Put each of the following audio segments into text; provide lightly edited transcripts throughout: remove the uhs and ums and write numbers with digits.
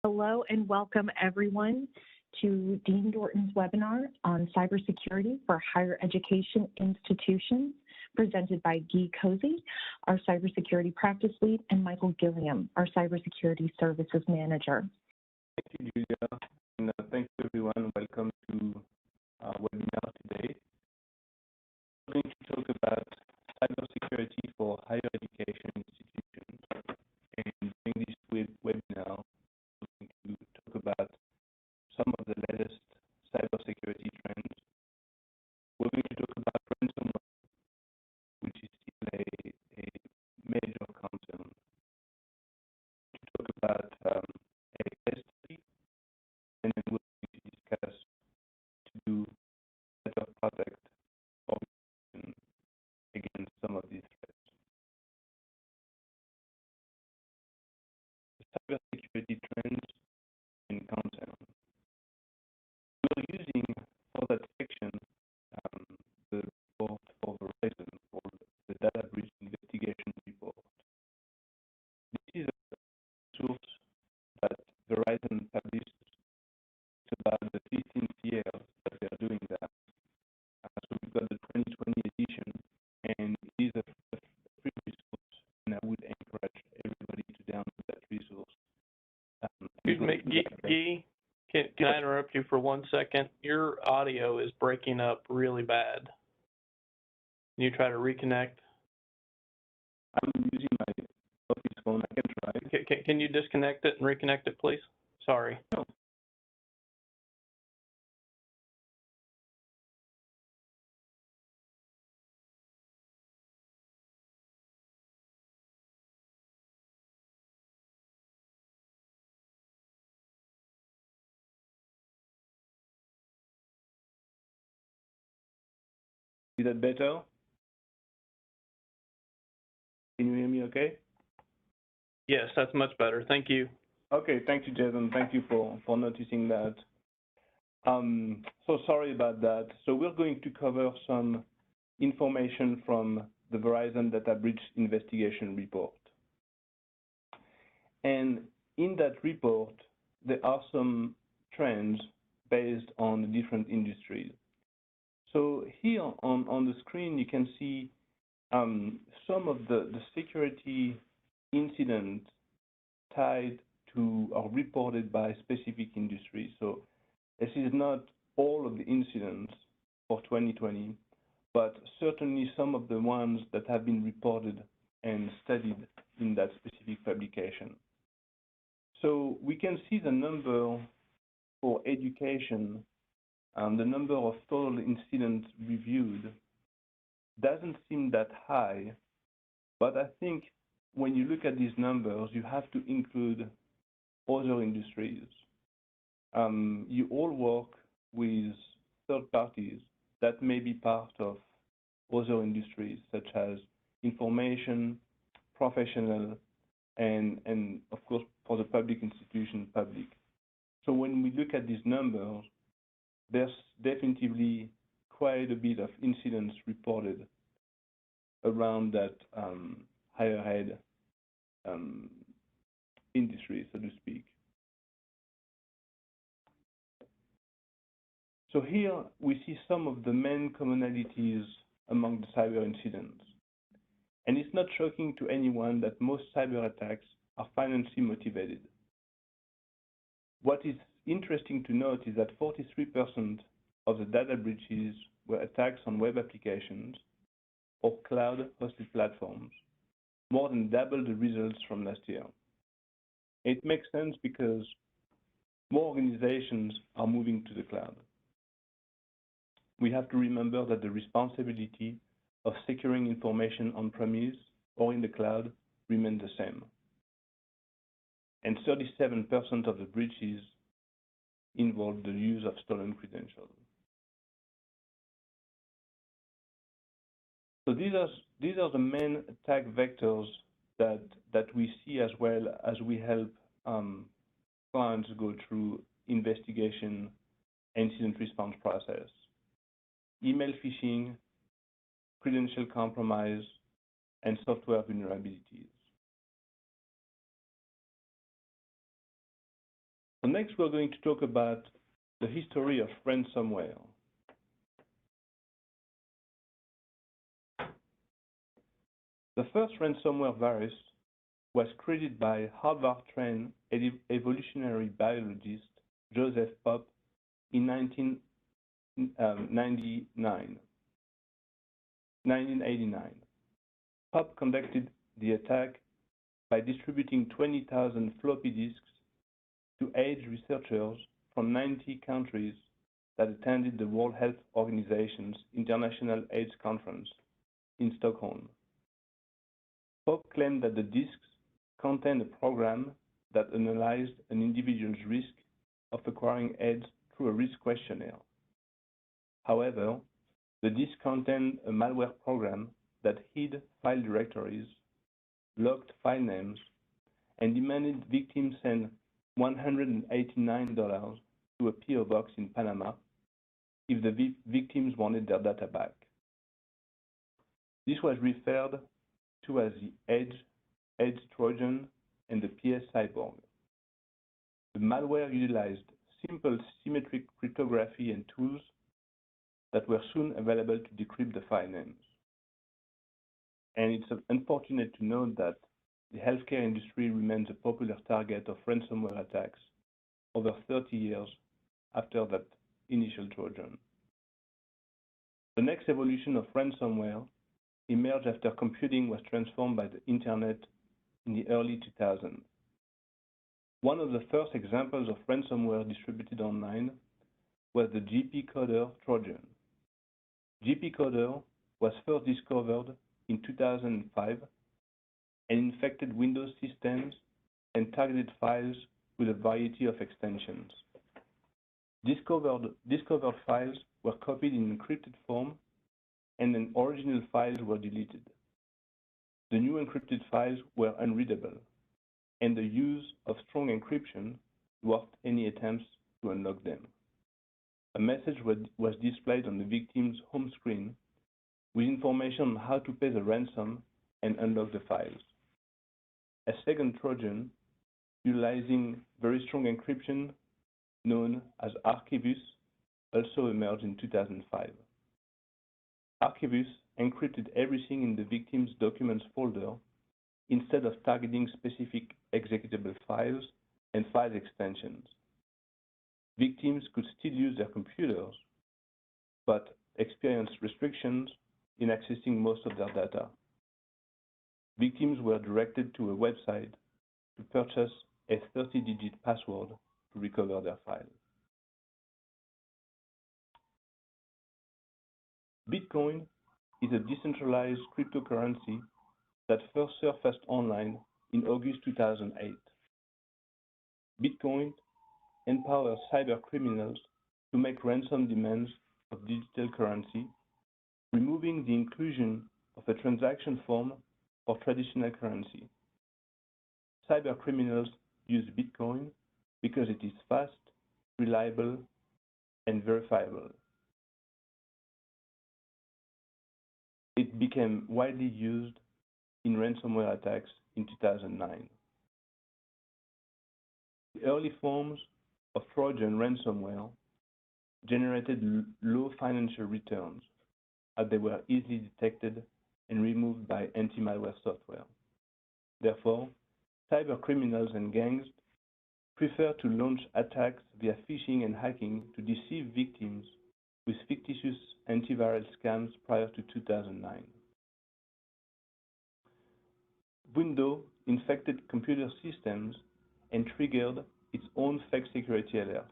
Hello and welcome everyone to Dean Dorton's webinar on cybersecurity for higher education institutions, presented by Guy Cozy, our cybersecurity practice lead, and Michael Gilliam, our cybersecurity services manager. Thank you, Julia, and thank you everyone. Welcome to our webinar today. We're going to talk about cybersecurity for higher education institutions, and during this webinar, we're going to talk about some of the latest cybersecurity trends. We're going to talk about ransomware, which is still a major concern. To talk about a case study, and then we're going to discuss to do better protect organization against some of these threats. The cybersecurity trends and concern. We're using for that section the report for Verizon called the Data Breach Investigation Report. This is a source that Verizon published. It's about the 15th year that they are doing that. So we've got the 2020 edition, and it is a free resource, and I would encourage everybody to download that resource. Excuse me, Guy, can I interrupt you for 1 second? Your audio is breaking up really bad. Can you try to reconnect? I'm using my office phone. I can try. Can you disconnect it and reconnect it, please? Sorry. No. Is that better? Can you hear me okay? Yes, that's much better. Thank you. Okay, thank you, Jason. Thank you for noticing that. So sorry about that. So we're going to cover some information from the Verizon Data Breach Investigation Report. And in that report, there are some trends based on the different industries. So here on the screen, you can see some of the security incidents tied to or reported by specific industries. So this is not all of the incidents for 2020, but certainly some of the ones that have been reported and studied in that specific publication. So we can see the number for education, the number of total incidents reviewed doesn't seem that high, but I think when you look at these numbers, you have to include other industries. You all work with third parties that may be part of other industries, such as information, professional, and of course, for the public institution, public. So when we look at these numbers, there's definitely quite a bit of incidents reported around that higher ed industry, so to speak. So here we see some of the main commonalities among the cyber incidents. And it's not shocking to anyone that most cyber attacks are financially motivated. What is interesting to note is that 43% of the data breaches were attacks on web applications or cloud-hosted platforms, more than double the results from last year. It makes sense because more organizations are moving to the cloud. We have to remember that the responsibility of securing information on-premise or in the cloud remains the same. And 37% of the breaches involve the use of stolen credentials. So these are the main attack vectors that we see, as well as we help clients go through investigation and incident response process. Email phishing, credential compromise, and software vulnerabilities. So next, we're going to talk about the history of ransomware. The first ransomware virus was created by Harvard-trained evolutionary biologist Joseph Popp in 1989. Popp conducted the attack by distributing 20,000 floppy disks to AIDS researchers from 90 countries that attended the World Health Organization's International AIDS Conference in Stockholm. Popp claimed that the disks contained a program that analyzed an individual's risk of acquiring AIDS through a risk questionnaire. However, the disk contained a malware program that hid file directories, locked file names, and demanded victims send $189 to a PO box in Panama if the victims wanted their data back. This was referred to as the AIDS Trojan and the PS Cyborg. The malware utilized simple symmetric cryptography and tools that were soon available to decrypt the file names. And it's unfortunate to note that the healthcare industry remains a popular target of ransomware attacks over 30 years after that initial Trojan. The next evolution of ransomware emerged after computing was transformed by the Internet in the early 2000s. One of the first examples of ransomware distributed online was the GP Coder Trojan. GP Coder was first discovered in 2005 and infected Windows systems and targeted files with a variety of extensions. Discovered files were copied in encrypted form, and then original files were deleted. The new encrypted files were unreadable, and the use of strong encryption dwarfed any attempts to unlock them. A message was displayed on the victim's home screen with information on how to pay the ransom and unlock the files. A second Trojan, utilizing very strong encryption known as Archivus, also emerged in 2005. Archivus encrypted everything in the victim's documents folder instead of targeting specific executable files and file extensions. Victims could still use their computers, but experienced restrictions in accessing most of their data. Victims were directed to a website to purchase a 30-digit password to recover their file. Bitcoin is a decentralized cryptocurrency that first surfaced online in August 2008. Bitcoin empowers cybercriminals to make ransom demands of digital currency, removing the inclusion of a transaction form for traditional currency. Cybercriminals use Bitcoin because it is fast, reliable, and verifiable. It became widely used in ransomware attacks in 2009. The early forms of Trojan ransomware generated low financial returns as they were easily detected and removed by anti-malware software. Therefore, cybercriminals and gangs prefer to launch attacks via phishing and hacking to deceive victims with fictitious antivirus scams prior to 2009. Windows infected computer systems and triggered its own fake security alert,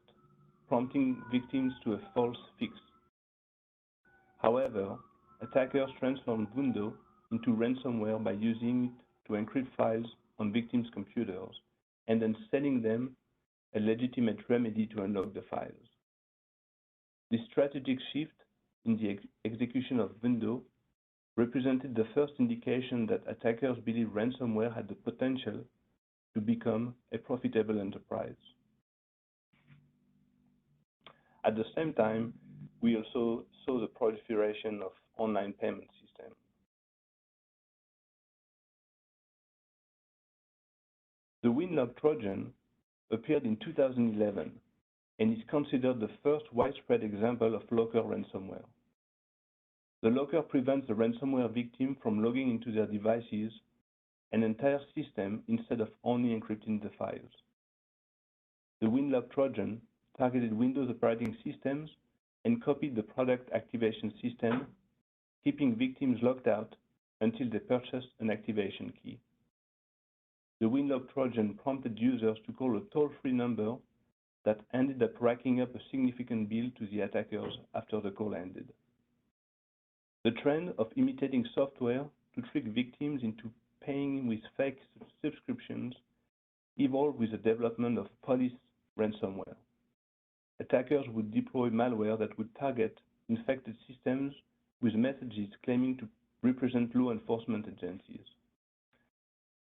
prompting victims to a false fix. However, attackers transformed Windows into ransomware by using it to encrypt files on victims' computers and then selling them a legitimate remedy to unlock the files. This strategic shift in the execution of Windows represented the first indication that attackers believed ransomware had the potential to become a profitable enterprise. At the same time, we also saw the proliferation of online payment systems. The Windlab Trojan appeared in 2011 and is considered the first widespread example of locker ransomware. The locker prevents the ransomware victim from logging into their devices an entire system instead of only encrypting the files. The Windlab Trojan targeted Windows operating systems and copied the product activation system, keeping victims locked out until they purchased an activation key. The Windlab Trojan prompted users to call a toll-free number that ended up racking up a significant bill to the attackers after the call ended. The trend of imitating software to trick victims into paying with fake subscriptions evolved with the development of police ransomware. Attackers would deploy malware that would target infected systems with messages claiming to represent law enforcement agencies.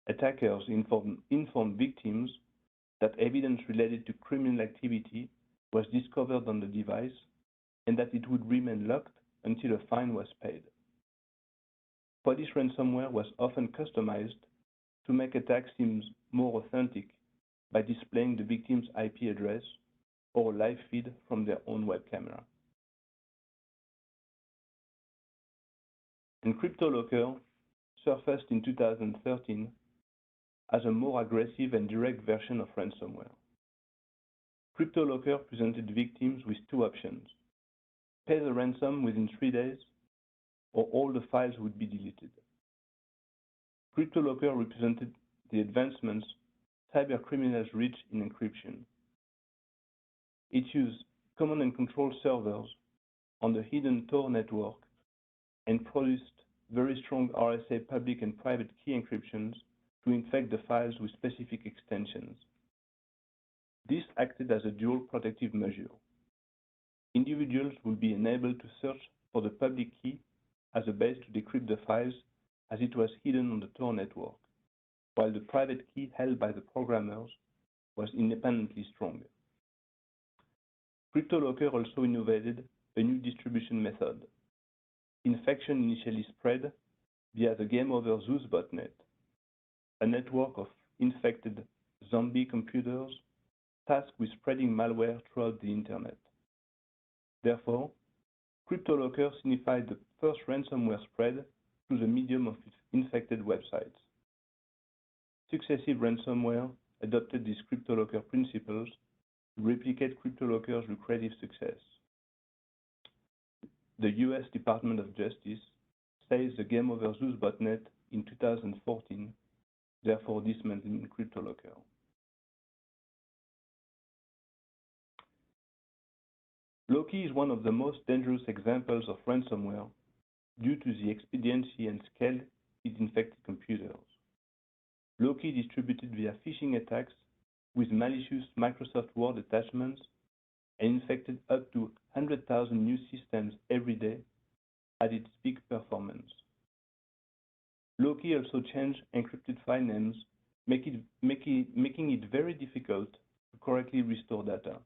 Attackers informed victims that evidence related to criminal activity was discovered on the device and that it would remain locked until a fine was paid. Police ransomware was often customized to make attacks seem more authentic by displaying the victim's IP address or a live feed from their own web camera. And CryptoLocker surfaced in 2013 as a more aggressive and direct version of ransomware. CryptoLocker presented victims with two options: pay the ransom within 3 days, or all the files would be deleted. CryptoLocker represented the advancements cybercriminals reached in encryption. It used command and control servers on the hidden Tor network and produced very strong RSA public and private key encryptions to infect the files with specific extensions. This acted as a dual protective measure. Individuals would be enabled to search for the public key as a base to decrypt the files as it was hidden on the Tor network, while the private key held by the programmers was independently strong. CryptoLocker also innovated a new distribution method. Infection initially spread via the Game Over Zeus botnet, a network of infected zombie computers tasked with spreading malware throughout the internet. Therefore, CryptoLocker signified the first ransomware spread through the medium of infected websites. Successive ransomware adopted these CryptoLocker principles to replicate CryptoLocker's lucrative success. The US Department of Justice says the Game Over Zeus botnet in 2014, therefore dismantling CryptoLocker. Loki is one of the most dangerous examples of ransomware due to the expediency and scale it infected computers. Loki distributed via phishing attacks with malicious Microsoft Word attachments and infected up to 100,000 new systems every day at its peak performance. Loki also changed encrypted file names, making it very difficult to correctly restore data.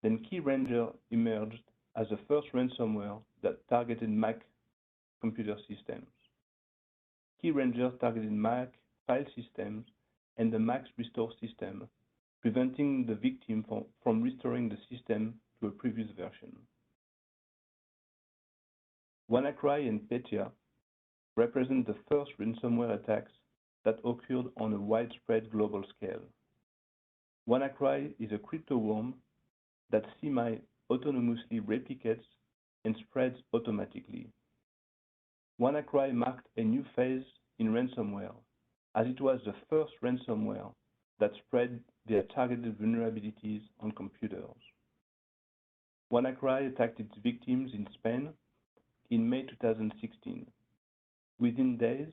Then KeyRanger emerged as the first ransomware that targeted Mac computer systems. KeyRanger targeted Mac file systems and the Mac's restore system, preventing the victim from restoring the system to a previous version. WannaCry and Petya represent the first ransomware attacks that occurred on a widespread global scale. WannaCry is a crypto worm that semi-autonomously replicates and spreads automatically. WannaCry marked a new phase in ransomware, as it was the first ransomware that spread their targeted vulnerabilities on computers. WannaCry attacked its victims in Spain in May 2016. Within days,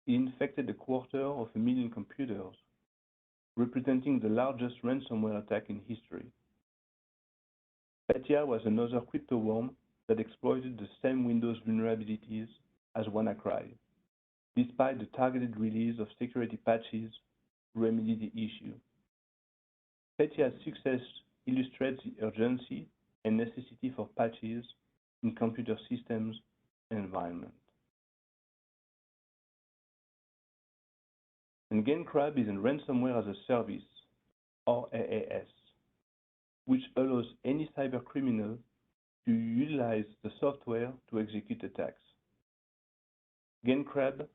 it infected 250,000 computers, representing the largest ransomware attack in history. Petya was another crypto worm that exploited the same Windows vulnerabilities as WannaCry, despite the targeted release of security patches to remedy the issue. Petya's success illustrates the urgency and necessity for patches in computer systems and environment. And GameCrab is a ransomware as a service or AAS, which allows any cyber criminal to utilize the software to execute attacks. GainCrab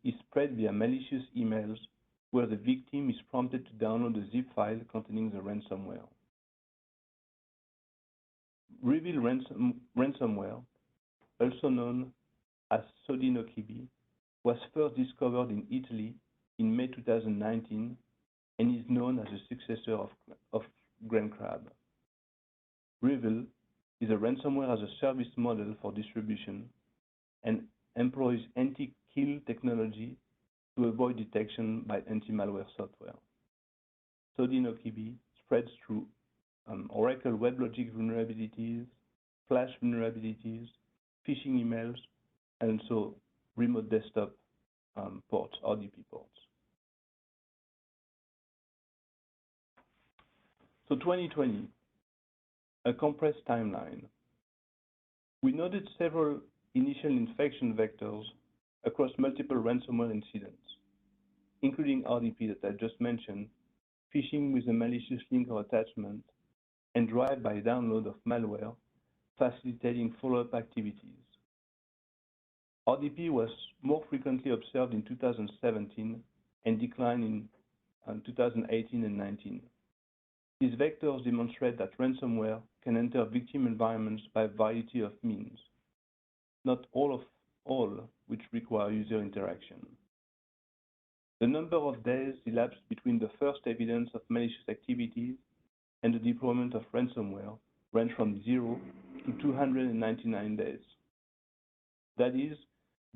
is spread via malicious emails where the victim is prompted to download a zip file containing the ransomware. Reveal ransomware, also known as Sodinokibi, was first discovered in Italy in May 2019 and is known as a successor of GainCrab. Reveal is a ransomware as a service model for distribution and employs anti-kill technology to avoid detection by anti-malware software. Sodinokibi spreads through Oracle WebLogic vulnerabilities, Flash vulnerabilities, phishing emails, and also remote desktop ports, RDP ports. So 2020, a compressed timeline. We noted several initial infection vectors across multiple ransomware incidents, including RDP that I just mentioned, phishing with a malicious link or attachment, and drive-by download of malware, facilitating follow-up activities. RDP was more frequently observed in 2017 and declined in 2018 and 19. These vectors demonstrate that ransomware can enter victim environments by a variety of means, not all which require user interaction. The number of days elapsed between the first evidence of malicious activities and the deployment of ransomware range from 0 to 299 days. That is,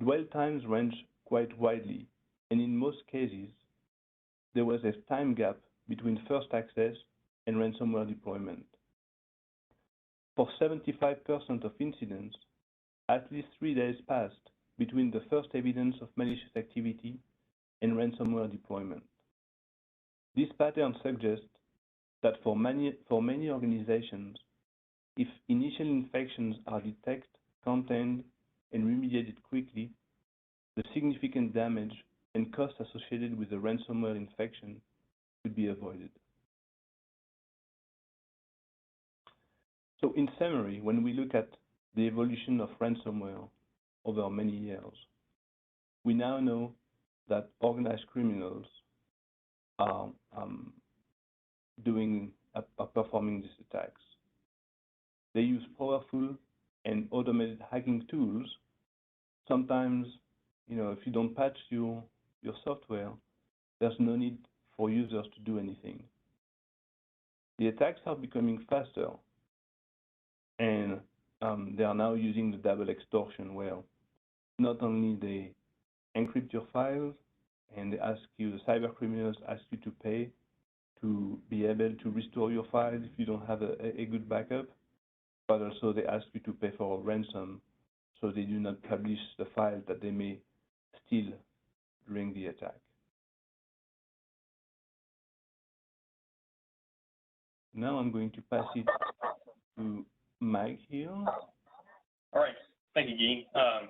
dwell times range quite widely, and in most cases, there was a time gap between first access and ransomware deployment. For 75% of incidents, at least 3 days passed between the first evidence of malicious activity and ransomware deployment. This pattern suggests that for many organizations, if initial infections are detected, contained, and remediated quickly, the significant damage and cost associated with the ransomware infection could be avoided. So in summary, when we look at the evolution of ransomware over many years, we now know that organized criminals are performing these attacks. They use powerful and automated hacking tools. Sometimes, if you don't patch your software, there's no need for users to do anything. The attacks are becoming faster, and they are now using the double extortion, where not only they encrypt your files and they ask you, the cyber criminals ask you to pay to be able to restore your files if you don't have a good backup, but also they ask you to pay for a ransom so they do not publish the file that they may steal during the attack. Now I'm going to pass it to Mike here. All right, thank you, Guy.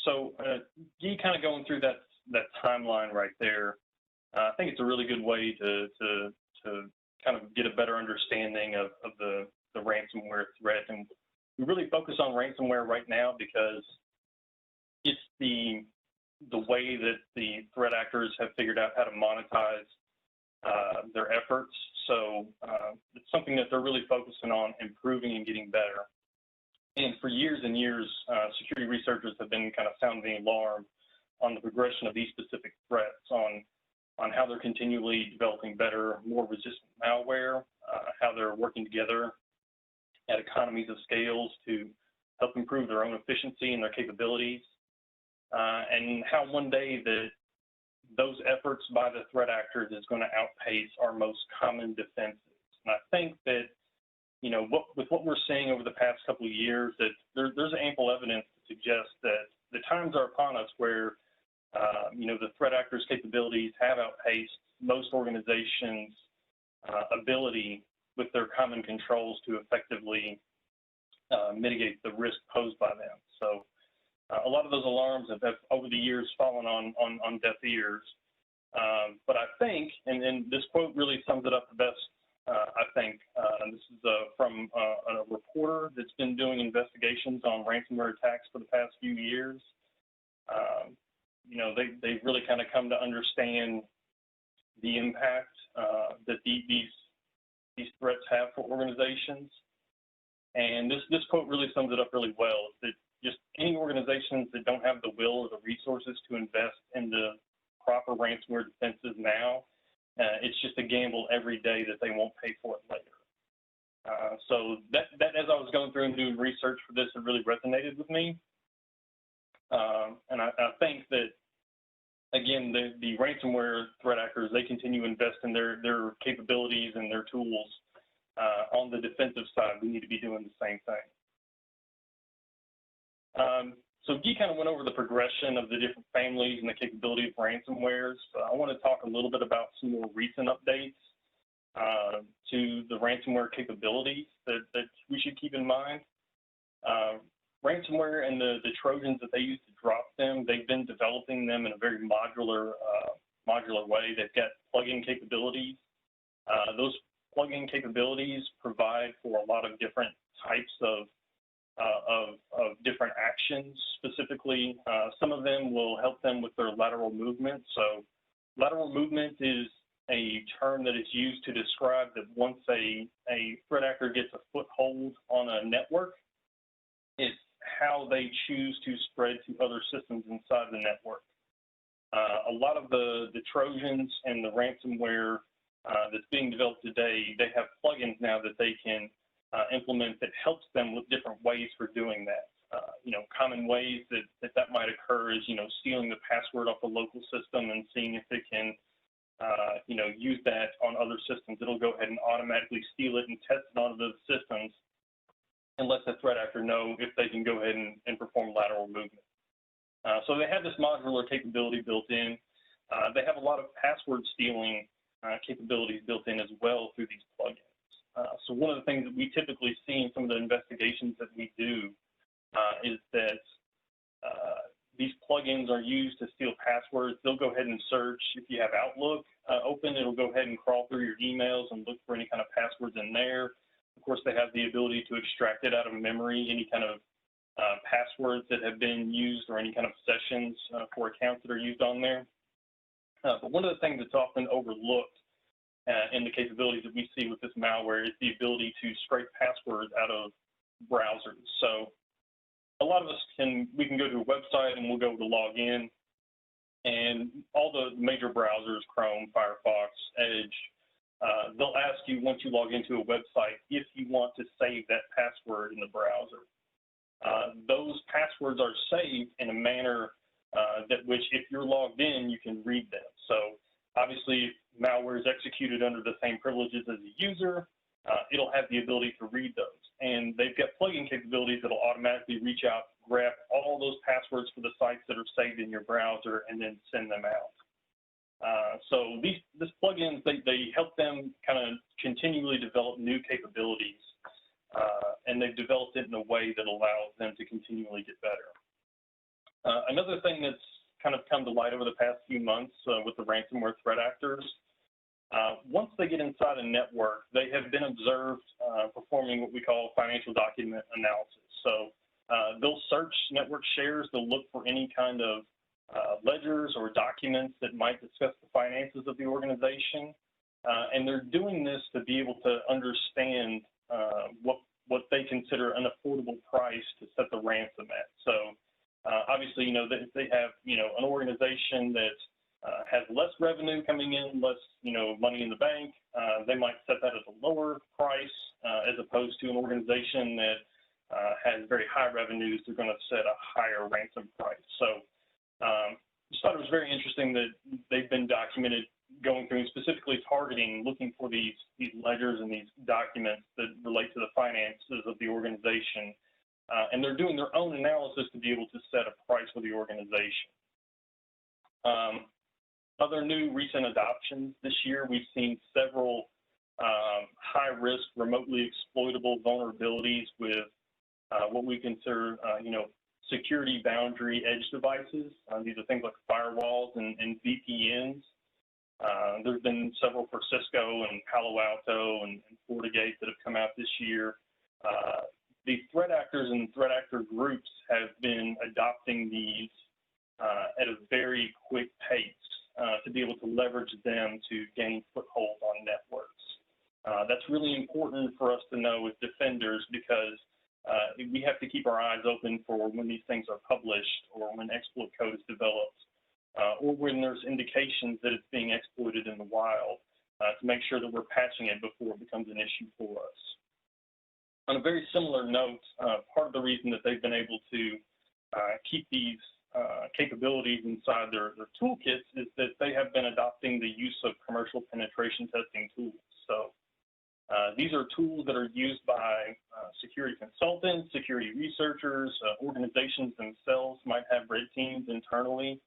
So Guy, kind of going through that timeline right there, I think it's a really good way to kind of get a better understanding of the ransomware threat. And we really focus on ransomware right now because it's the way that the threat actors have figured out how to monetize their efforts. So it's something that they're really focusing on improving and getting better. And for years and years, security researchers have been kind of sounding the alarm on the progression of these specific threats, on how they're continually developing better, more resistant malware, how they're working together at economies of scales to help improve their own efficiency and their capabilities, and how one day those efforts by the threat actors is going to outpace our most common defenses. And I think that, with what we're seeing over the past couple of years, that there's ample evidence to suggest that the times are upon us where, the threat actors' capabilities have outpaced most organizations' ability with their common controls to effectively mitigate the risk posed by them. So a lot of those alarms have over the years fallen on deaf ears. But I think, and this quote really sums it up the best, I think, and this is from a reporter that's been doing investigations on ransomware attacks for the past few years. You know, they've really kind of come to understand the impact that these threats have for organizations. And this quote really sums it up really well. That just any organizations that don't have the will or the resources to invest in the proper ransomware defenses now, it's just a gamble every day that they won't pay for it later. So that as I was going through and doing research for this, it really resonated with me. And I think that, again, the ransomware threat actors, they continue to invest in their capabilities and their tools. On the defensive side, we need to be doing the same thing. So Guy kind of went over the progression of the different families and the capability of ransomwares. I want to talk a little bit about some more recent updates to the ransomware capabilities that we should keep in mind. Ransomware and the Trojans that they use to drop them, they've been developing them in a very modular way. They've got plug-in capabilities. Those plug-in capabilities provide for a lot of different types of different actions. Specifically, some of them will help them with their lateral movement. So lateral movement is a term that is used to describe that once a threat actor gets a foothold on a network, it's how they choose to spread to other systems inside the network. A lot of the Trojans and the ransomware that's being developed today, they have plugins now that they can implement that helps them with different ways for doing that. You know, common ways that might occur is, you know, stealing the password off the local system and seeing if it can, you know, use that on other systems. It'll go ahead and automatically steal it and test it on those systems and let the threat actor know if they can go ahead and perform lateral movement. So they have this modular capability built in. They have a lot of password stealing capabilities built in as well through these plugins. So one of the things that we typically see in some of the investigations that we do is that these plugins are used to steal passwords. They'll go ahead and search. If you have Outlook open, it'll go ahead and crawl through your emails and look for any kind of passwords in there. Of course, they have the ability to extract it out of memory, any kind of passwords that have been used or any kind of sessions for accounts that are used on there. But one of the things that's often overlooked in the capabilities that we see with this malware is the ability to scrape passwords out of browsers. So a lot of us we can go to a website and we'll go to log in, and all the major browsers, Chrome, Firefox, Edge, they'll ask you once you log into a website if you want to save that password in the browser. Those passwords are saved in a manner that which, if you're logged in, you can read them. So obviously, if malware is executed under the same privileges as a user, it'll have the ability to read those. And they've got plugin capabilities that'll automatically reach out, grab all those passwords for the sites that are saved in your browser, and then send them out. So these plugins, they help them kind of continually develop new capabilities, and they've developed it in a way that allows them to continually get better. Another thing that's kind of come to light over the past few months with the ransomware threat actors, once they get inside a network, they have been observed performing what we call financial document analysis. So they'll search network shares, they'll look for any kind of ledgers or documents that might discuss the finances of the organization, and they're doing this to be able to understand what they consider an affordable price to set the ransom at. So obviously, you know, if they have, you know, an organization that has less revenue coming in, less, you know, money in the bank, they might set that at a lower price as opposed to an organization that has very high revenues. They're going to set a higher ransom price. So just thought it was very interesting that they've been documented going through and specifically targeting, looking for these ledgers and these documents that relate to the finances of the organization. And they're doing their own analysis to be able to set a price for the organization. Other new recent adoptions this year, we've seen several high-risk, remotely exploitable vulnerabilities with what we consider, you know, security boundary edge devices. These are things like firewalls and VPNs. There's been several for Cisco and Palo Alto and FortiGate that have come out this year. The threat actors and threat actor groups have been adopting these at a very quick pace to be able to leverage them to gain foothold on networks. That's really important for us to know as defenders because we have to keep our eyes open for when these things are published or when exploit code is developed or when there's indications that it's being exploited in the wild to make sure that we're patching it before it becomes an issue for us. On a very similar note, part of the reason that they've been able to keep these capabilities inside their toolkits is that they have been adopting the use of commercial penetration testing tools. So these are tools that are used by security consultants, security researchers, organizations themselves might have red teams internally,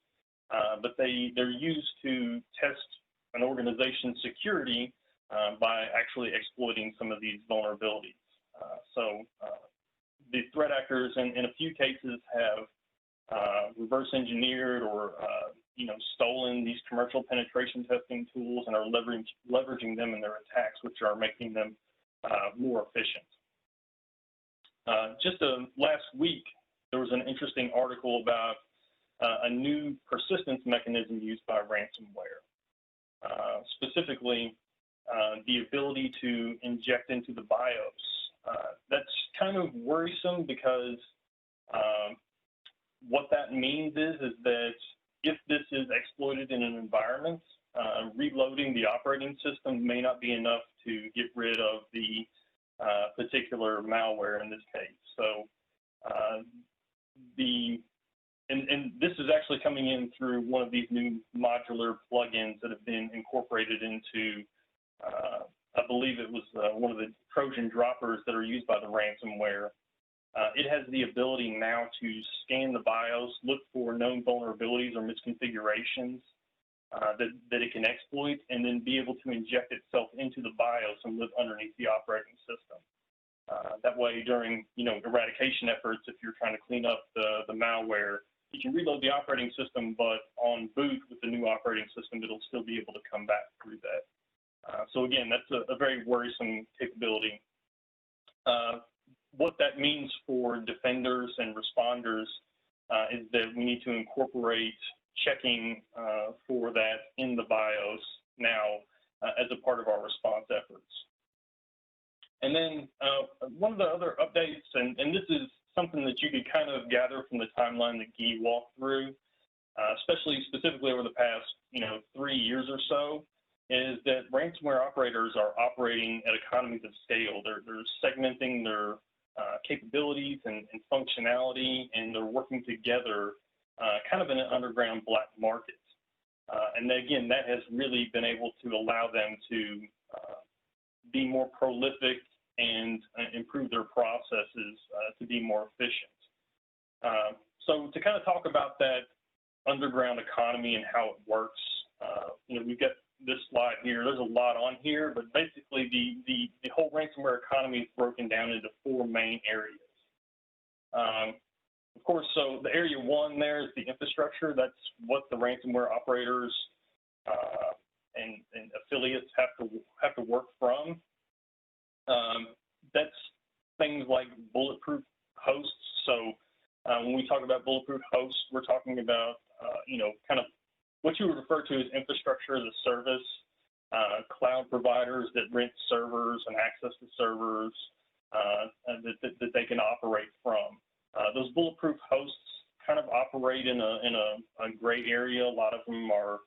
but they're used to test an organization's security by actually exploiting some of these vulnerabilities. So the threat actors in a few cases have reverse engineered or stolen these commercial penetration testing tools and are leveraging them in their attacks, which are making them more efficient. Just last week, there was an interesting article about a new persistence mechanism used by ransomware. Specifically, the ability to inject into the BIOS. That's kind of worrisome because what that means is that if this is exploited in an environment, reloading the operating system may not be enough to get rid of the particular malware in this case. So and this is actually coming in through one of these new modular plugins that have been incorporated into, I believe it was one of the Trojan Droppers that are used by the ransomware. It has the ability now to scan the BIOS, look for known vulnerabilities or misconfigurations that it can exploit, and then be able to inject itself into the BIOS and live underneath the operating system. That way, during eradication efforts, if you're trying to clean up the malware, you can reload the operating system, but on boot with the new operating system, it'll still be able to come back through that. So again, that's a very worrisome capability. What that means for defenders and responders is that we need to incorporate checking for that in the BIOS now as a part of our response efforts. And then one of the other updates, and this is something that you could kind of gather from the timeline that Guy walked through, specifically over the past 3 years or so, is that ransomware operators are operating at economies of scale. They're segmenting their capabilities and functionality, and they're working together kind of in an underground black market. And again, that has really been able to allow them to be more prolific and improve their processes to be more efficient. So to kind of talk about that underground economy and how it works, we've got this slide here. There's a lot on here, but basically the whole ransomware economy is broken down into 4 main areas. Of course, so the area 1 there is the infrastructure. That's what the ransomware operators and affiliates have to work from. That's things like bulletproof hosts. So when we talk about bulletproof hosts, we're talking about kind of what you would refer to as infrastructure as a service, cloud providers that rent servers and access to servers that they can operate from. Those bulletproof hosts kind of operate in a gray area. A lot of them are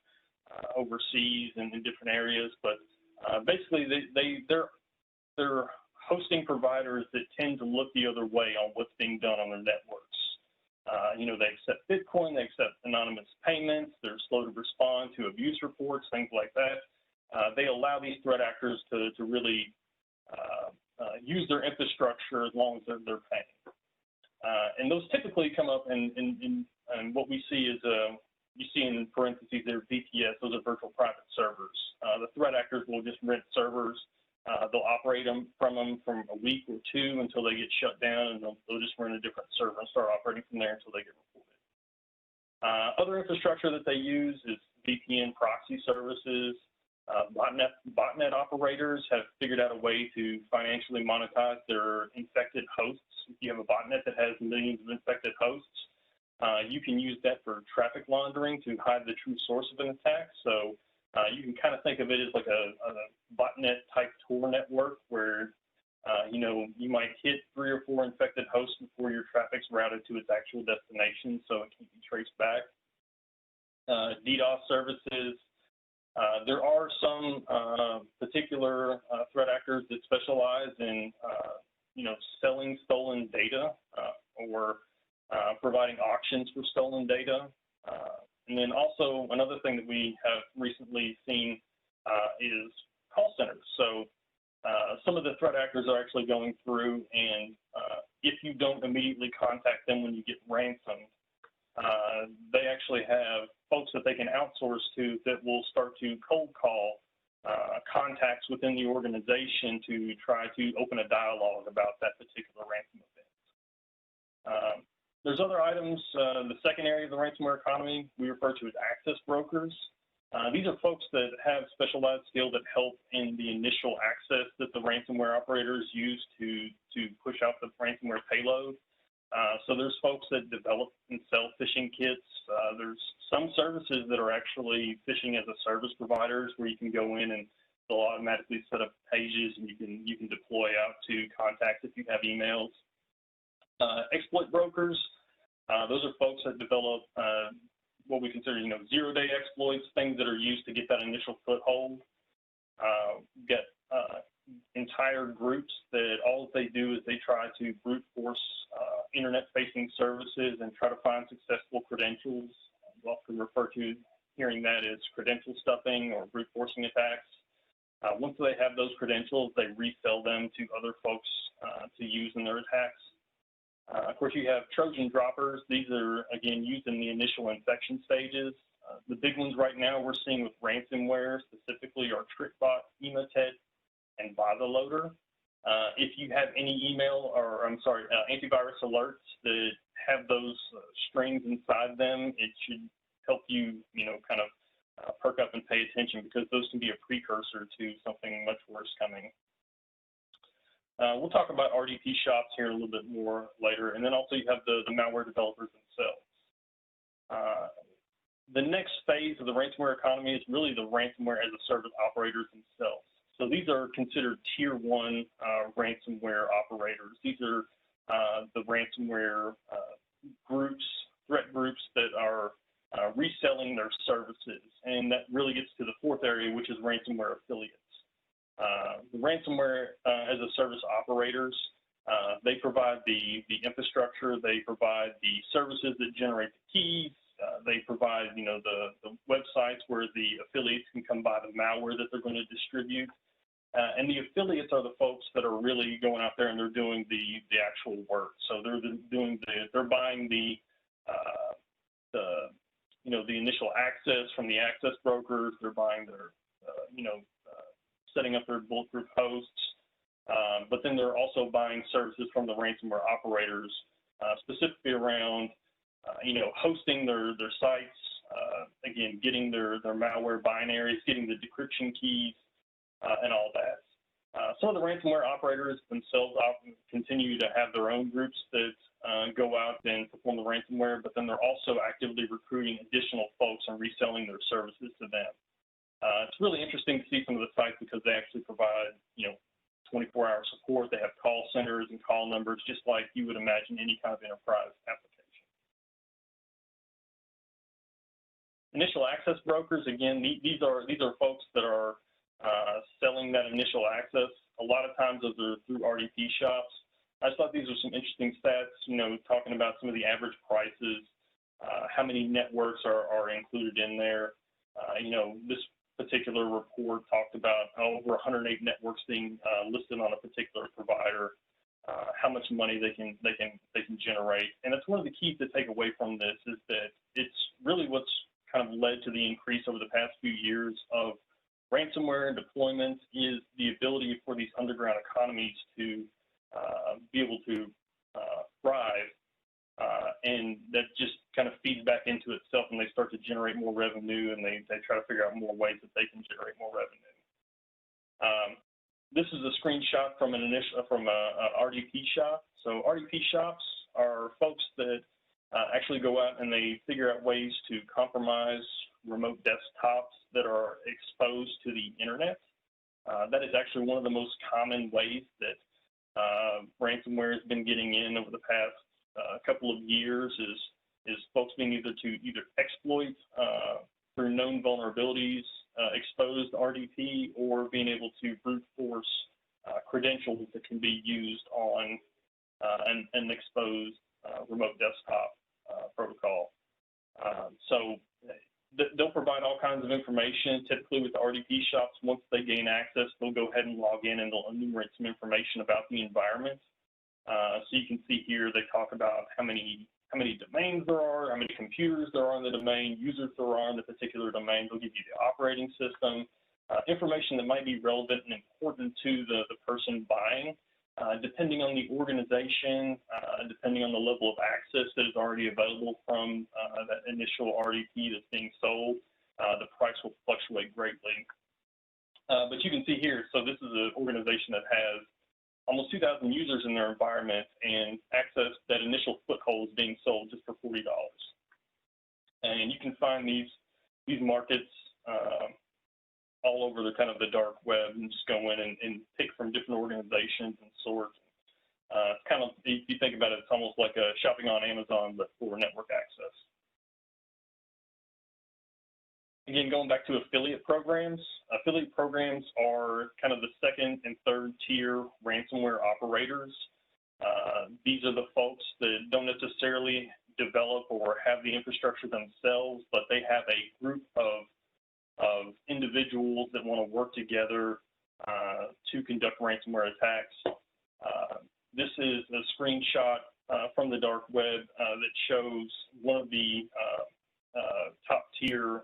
overseas and in different areas, but basically they're hosting providers that tend to look the other way on what's being done on their networks. They accept Bitcoin, they accept anonymous payments, they're slow to respond to abuse reports, things like that. They allow these threat actors to really use their infrastructure as long as they're paying. And those typically come up in what we see is, you see in parentheses there, VPS, those are virtual private servers. The threat actors will just rent servers. They'll operate from a week or 2 until they get shut down, and they'll just run a different server and start operating from there until they get reported. Other infrastructure that they use is VPN proxy services. Botnet operators have figured out a way to financially monetize their infected hosts. If you have a botnet that has millions of infected hosts, you can use that for traffic laundering to hide the true source of an attack. So you can kind of think of it as like a botnet type Tor network where you might hit 3 or 4 infected hosts before your traffic's routed to its actual destination, so it can't be traced back. DDoS services. There are some particular threat actors that specialize in, selling stolen data or providing auctions for stolen data. And then also another thing that we have recently seen is call centers. So some of the threat actors are actually going through and if you don't immediately contact them when you get ransomed, they actually have folks that they can outsource to that will start to cold call contacts within the organization to try to open a dialogue about that particular ransom event. There's other items. The second area of the ransomware economy we refer to as access brokers. These are folks that have specialized skill that help in the initial access that the ransomware operators use to push out the ransomware payload. So there's folks that develop and sell phishing kits. There's some services that are actually phishing as a service providers where you can go in and they'll automatically set up pages and you can deploy out to contacts if you have emails. Exploit brokers, those are folks that develop what we consider, zero-day exploits, things that are used to get that initial foothold. Get entire groups that all they do is they try to brute force internet-facing services and try to find successful credentials. We often refer to hearing that as credential stuffing or brute forcing attacks. Once they have those credentials, they resell them to other folks to use in their attacks. Of course, you have Trojan Droppers. These are, again, used in the initial infection stages. The big ones right now we're seeing with ransomware specifically are TrickBot, Emotet, and BotherLoader. If you have any antivirus alerts that have those strings inside them, it should help you, kind of perk up and pay attention because those can be a precursor to something much worse coming. We'll talk about RDP shops here a little bit more later, and then also you have the malware developers themselves. The next phase of the ransomware economy is really the ransomware as a service operators themselves. So these are considered tier 1 ransomware operators. These are the ransomware groups, threat groups that are reselling their services, and that really gets to the 4th area, which is ransomware affiliates. The ransomware as a service operators, they provide the infrastructure, they provide the services that generate the keys, they provide the websites where the affiliates can come buy the malware that they're going to distribute, and the affiliates are the folks that are really going out there and they're doing the actual work. So they're buying the initial access from the access brokers, they're buying their setting up their bulletproof hosts, but then they're also buying services from the ransomware operators, specifically around, hosting their sites, again, getting their malware binaries, getting the decryption keys, and all that. Some of the ransomware operators themselves often continue to have their own groups that go out and perform the ransomware, but then they're also actively recruiting additional folks and reselling their services to them. It's really interesting to see some of the sites because they actually provide, 24-hour support. They have call centers and call numbers, just like you would imagine any kind of enterprise application. Initial access brokers, again, these are folks that are selling that initial access. A lot of times those are through RDP shops. I just thought these are some interesting stats, talking about some of the average prices, how many networks are included in there. This particular report talked about over 108 networks being listed on a particular provider, how much money they can generate. And that's one of the keys to take away from this is that it's really what's kind of led to the increase over the past few years of ransomware and deployment is the ability for these underground economies to be able to thrive and that just kind of feeds back into itself, and they start to generate more revenue, and they try to figure out more ways that they can generate more revenue. This is a screenshot from a RDP shop. So RDP shops are folks that actually go out and they figure out ways to compromise remote desktops that are exposed to the internet. That is actually one of the most common ways that ransomware has been getting in over the past couple of years is folks being able to either exploit through known vulnerabilities, exposed RDP, or being able to brute force credentials that can be used on an exposed remote desktop protocol. So they'll provide all kinds of information. Typically with the RDP shops, once they gain access, they'll go ahead and log in and they'll enumerate some information about the environment. So you can see here they talk about how many domains there are, how many computers there are on the domain, users there are on the particular domain. They'll give you the operating system, information that might be relevant and important to the person buying. Depending on the organization, depending on the level of access that is already available from that initial RDP that's being sold, the price will fluctuate greatly. But you can see here, so this is an organization that has almost 2,000 users in their environment, and access, that initial foothold is being sold just for $40. And you can find these markets all over the kind of the dark web, and just go in and pick from different organizations and sort. It's kind of, if you think about it, it's almost like shopping on Amazon, but for network access. Again, going back to affiliate programs are kind of the second and third tier ransomware operators. These are the folks that don't necessarily develop or have the infrastructure themselves, but they have a group of individuals that want to work together to conduct ransomware attacks. This is a screenshot from the dark web that shows one of the top tier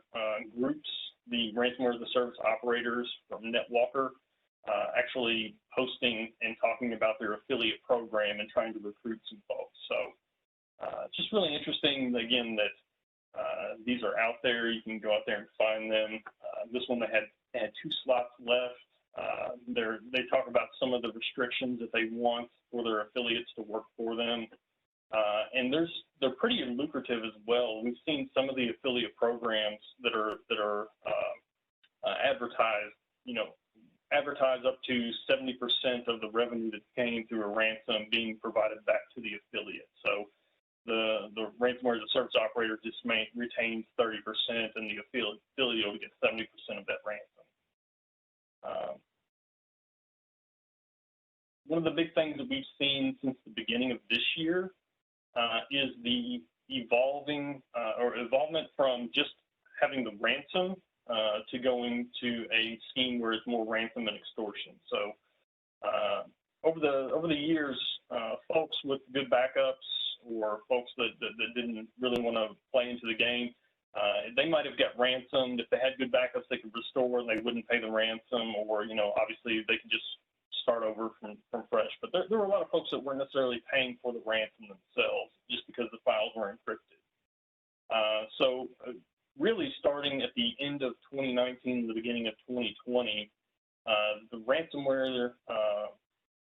groups, the ransomware as a service operators from NetWalker, actually posting and talking about their affiliate program and trying to recruit some folks. So it's just really interesting, again, that these are out there. You can go out there and find them. This one, they had 2 slots left. They talk about some of the restrictions that they want for their affiliates to work for them. And they're pretty lucrative as well. We've seen some of the affiliate programs that are advertised, advertise up to 70% of the revenue that's gained through a ransom being provided back to the affiliate. So the ransomware as a service operator just retains 30%, and the affiliate will get 70% of that ransom. One of the big things that we've seen since the beginning of this year is the evolvement from just having the ransom to going to a scheme where it's more ransom and extortion. So over the years, folks with good backups or folks that didn't really want to play into the game, they might have got ransomed. If they had good backups, they could restore and they wouldn't pay the ransom, or obviously they could just start over from fresh. But there were a lot of folks that weren't necessarily paying for the ransom themselves just because the files were encrypted. So really starting at the end of 2019, the beginning of 2020, the ransomware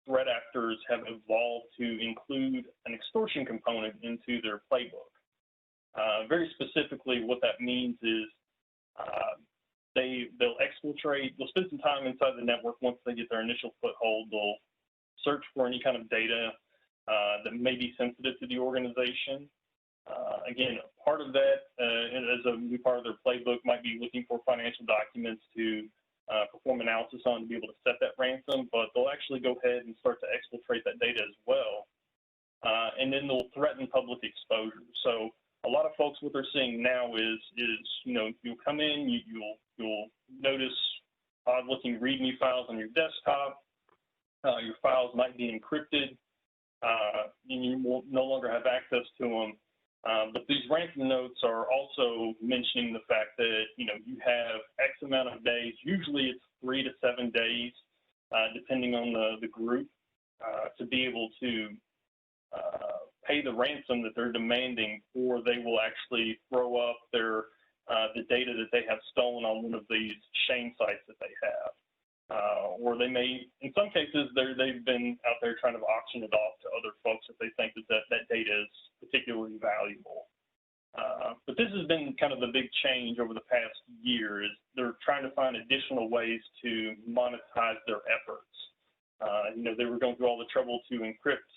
threat actors have evolved to include an extortion component into their playbook. Very specifically, what that means is they'll exfiltrate, they'll spend some time inside the network. Once they get their initial foothold, they'll search for any kind of data that may be sensitive to the organization. Again, part of that, as a new part of their playbook, might be looking for financial documents to perform analysis on to be able to set that ransom, but they'll actually go ahead and start to exfiltrate that data as well. And then they'll threaten public exposure. So a lot of folks, what they're seeing now is you'll come in, you'll notice odd-looking README files on your desktop. Your files might be encrypted, and you will no longer have access to them. But these ransom notes are also mentioning the fact that you have X amount of days. Usually, it's 3 to 7 days, depending on the group, to be able to pay the ransom that they're demanding, or they will actually throw up their the data that they have stolen on one of these shame sites that they have. Or they may, in some cases, they've been out there trying to auction it off to other folks if they think that data is particularly valuable. But this has been kind of the big change over the past year, is they're trying to find additional ways to monetize their efforts. You know, they were going through all the trouble to encrypt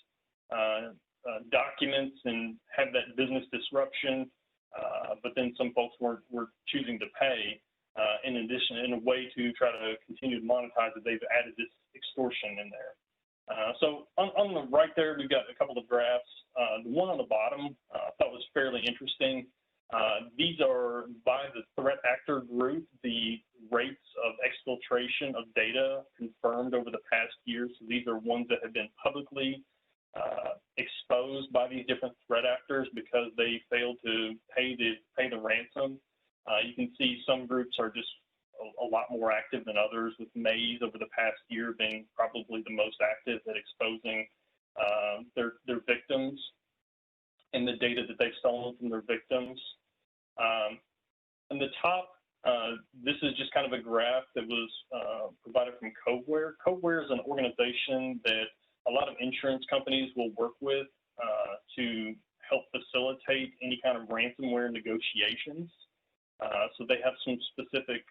documents and have that business disruption, but then some folks were choosing to pay. In addition, in a way to try to continue to monetize it, they've added this extortion in there. So on the right there, we've got a couple of graphs. The one on the bottom I thought was fairly interesting. These are by the threat actor group, the rates of exfiltration of data confirmed over the past year. So these are ones that have been publicly exposed by these different threat actors because they failed to pay the ransom. You can see some groups are just a lot more active than others, with Maze over the past year being probably the most active at exposing their victims and the data that they've stolen from their victims. On the top, this is just kind of a graph that was provided from Codeware. Codeware is an organization that a lot of insurance companies will work with to help facilitate any kind of ransomware negotiations. So they have some specific,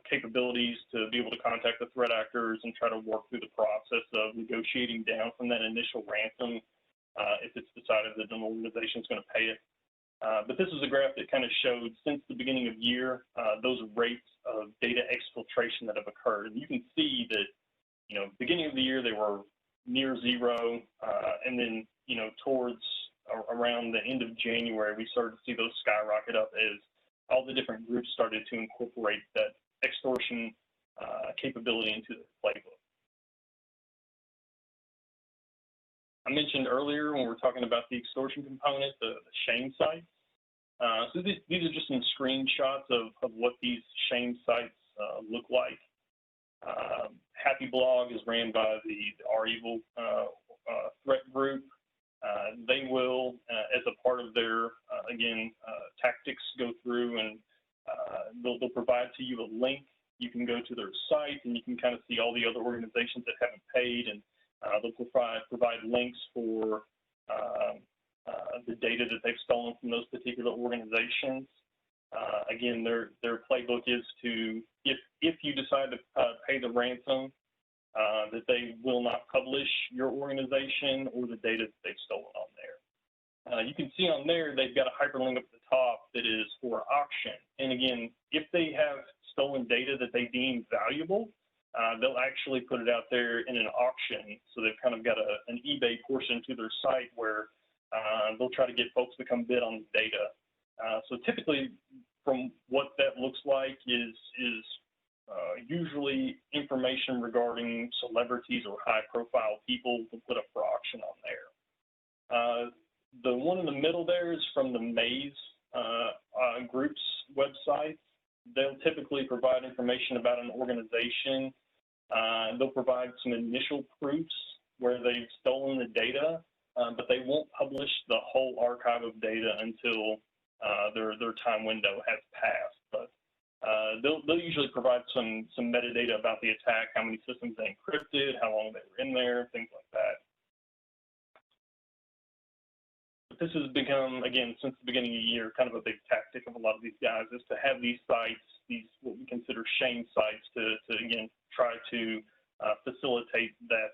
capabilities to be able to contact the threat actors and try to work through the process of negotiating down from that initial ransom if it's decided that an organization is going to pay it. But this is a graph that kind of showed since the beginning of the year those rates of data exfiltration that have occurred. And you can see that, beginning of the year they were near zero, and then towards around the end of January, we started to see those skyrocket up as all the different groups started to incorporate that extortion capability into the playbook. I mentioned earlier when we were talking about the extortion component, the shame sites. So these are just some screenshots of what these shame sites look like. Happy Blog is ran by the R-Evil threat group. They will, as a part of their, tactics, go through and they'll provide to you a link. You can go to their site and you can kind of see all the other organizations that haven't paid, and they'll provide links for the data that they've stolen from those particular organizations. Again, their playbook is to, if you decide to pay the ransom, that they will not publish your organization or the data that they've stolen on there. You can see on there they've got a hyperlink up at the top that is for auction. And again, if they have stolen data that they deem valuable, they'll actually put it out there in an auction. So they've kind of got an eBay portion to their site where they'll try to get folks to come bid on the data. So typically, from what that looks like is usually information regarding celebrities or high-profile people to put up for auction on there. The one in the middle there is from the Maze group's website. They'll typically provide information about an organization. They'll provide some initial proofs where they've stolen the data, but they won't publish the whole archive of data until their time window has passed. But they'll usually provide some metadata about the attack, how many systems they encrypted, how long they were in there, things like that. But this has become, again, since the beginning of the year, kind of a big tactic of a lot of these guys, is to have these sites, these what we consider shame sites, to again, try to facilitate that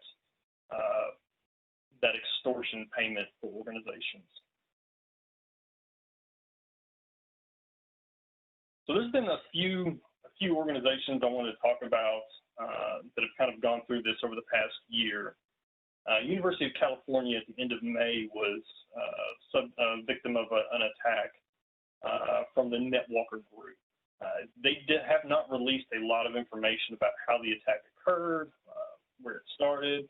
extortion payment for organizations. So there's been a few organizations I want to talk about that have kind of gone through this over the past year. University of California at the end of May was a victim of an attack from the NetWalker group. They have not released a lot of information about how the attack occurred, where it started.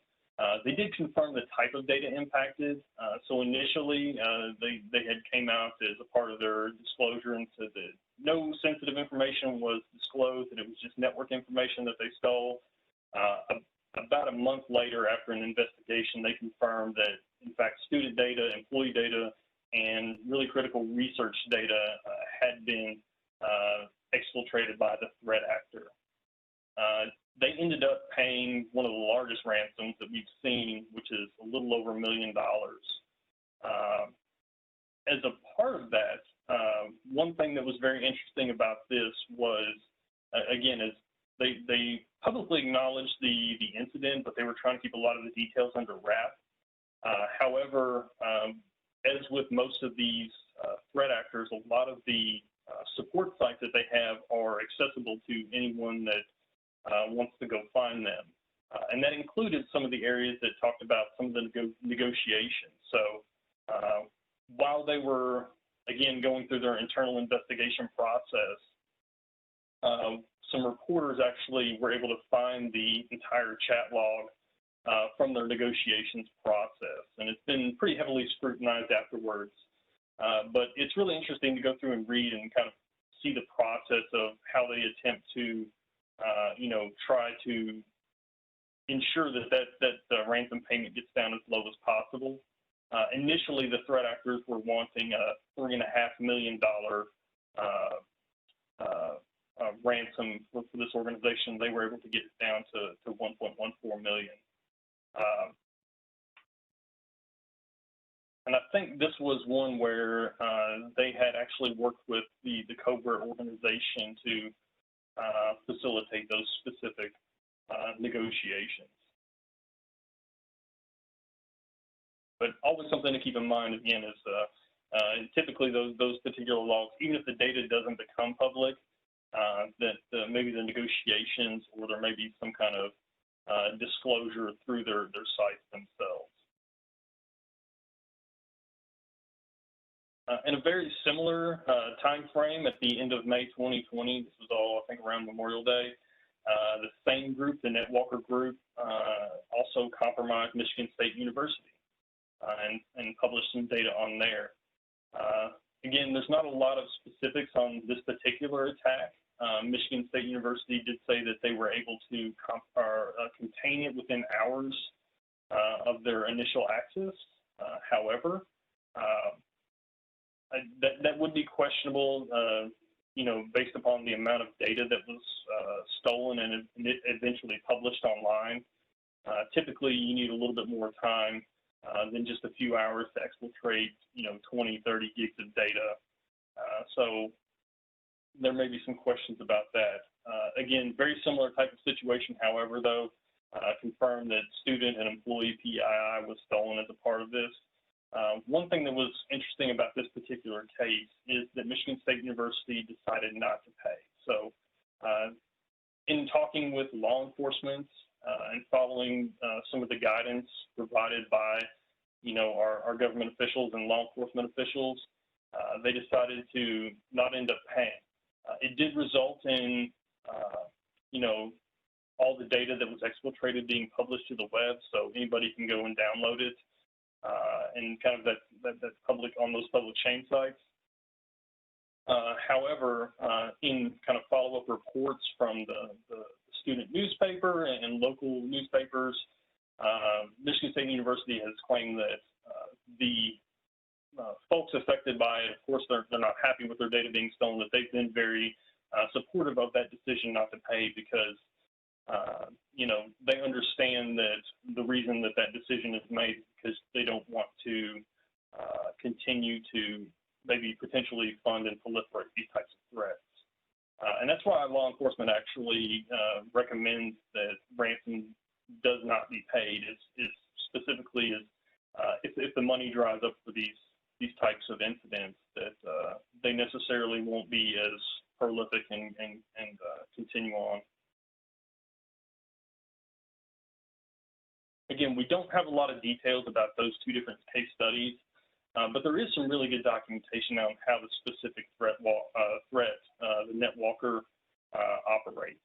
They did confirm the type of data impacted. So initially, they had came out as a part of their disclosure and said that no sensitive information was disclosed, that it was just network information that they stole. About about a month later, after an investigation, they confirmed that, in fact, student data, employee data, and really critical research data had been exfiltrated by the threat actor. They ended up paying one of the largest ransoms that we've seen, which is a little over $1 million. As a part of that, one thing that was very interesting about this was, again, is they publicly acknowledged the incident, but they were trying to keep a lot of the details under wrap. However, as with most of these threat actors, a lot of the support sites that they have are accessible to anyone that wants to go find them. And that included some of the areas that talked about some of the negotiations. So while they were, again, going through their internal investigation process, some reporters actually were able to find the entire chat log from their negotiations process. And it's been pretty heavily scrutinized afterwards. But it's really interesting to go through and read and kind of see the process of how they attempt to, try to ensure that the ransom payment gets down as low as possible. Initially, the threat actors were wanting a $3.5 million ransom for this organization. They were able to get it down to $1.14 million. And I think this was one where they had actually worked with the covert organization to facilitate those specific negotiations. But always something to keep in mind, again, is typically those particular logs, even if the data doesn't become public, that maybe the negotiations or there may be some kind of disclosure through their sites themselves. In a very similar time frame, at the end of May 2020, this was all, I think, around Memorial Day, the same group, the NetWalker group, also compromised Michigan State University and published some data on there. Again, there's not a lot of specifics on this particular attack. Michigan State University did say that they were able to contain it within hours of their initial access. However, that would be questionable, based upon the amount of data that was stolen and eventually published online. Typically, you need a little bit more time than just a few hours to exfiltrate, 20, 30 gigs of data. So there may be some questions about that. Again, very similar type of situation, however, though, confirmed that student and employee PII was stolen as a part of this. One thing that was interesting about this particular case is that Michigan State University decided not to pay. So in talking with law enforcement and following some of the guidance provided by, our government officials and law enforcement officials, they decided to not end up paying. It did result in, all the data that was exfiltrated being published to the web, so anybody can go and download it. And kind of that's public on those public chain sites. However, in kind of follow-up reports from the student newspaper and local newspapers, Michigan State University has claimed that the folks affected by it, of course, they're not happy with their data being stolen, that they've been very supportive of that decision not to pay because they understand that the reason that decision is made because they don't want to continue to maybe potentially fund and proliferate these types of threats. And that's why law enforcement actually recommends that ransom does not be paid. It's specifically if the money dries up for these types of incidents, that they necessarily won't be as prolific and continue on. Again, we don't have a lot of details about those two different case studies, but there is some really good documentation on how the specific threat, the NetWalker, operates.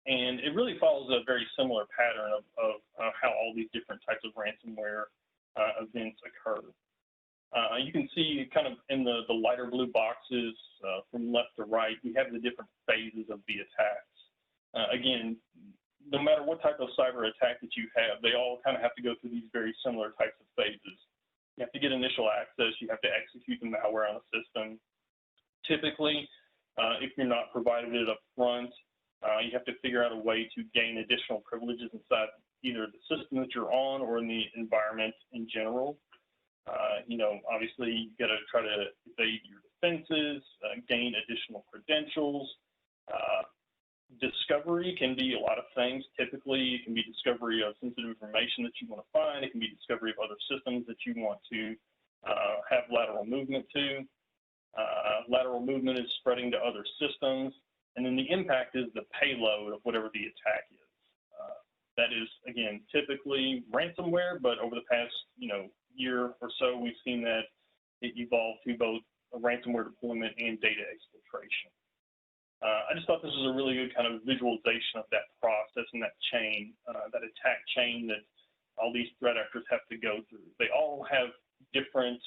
And it really follows a very similar pattern of how all these different types of ransomware events occur. You can see kind of in the lighter blue boxes from left to right, we have the different phases of the attacks. Again, no matter what type of cyber attack that you have, they all kind of have to go through these very similar types of phases. You have to get initial access. You have to execute the malware on the system. Typically, if you're not provided it up front, you have to figure out a way to gain additional privileges inside either the system that you're on or in the environment in general. You know, obviously, you've got to try to evade your defenses, gain additional credentials. Discovery can be a lot of things. Typically, it can be discovery of sensitive information that you want to find. It can be discovery of other systems that you want to have lateral movement to. Lateral movement is spreading to other systems. And then the impact is the payload of whatever the attack is. That is, again, typically ransomware, but over the past, year or so, we've seen that it evolved to both a ransomware deployment and data exfiltration. I just thought this was a really good kind of visualization of that process and that chain, that attack chain that all these threat actors have to go through. They all have different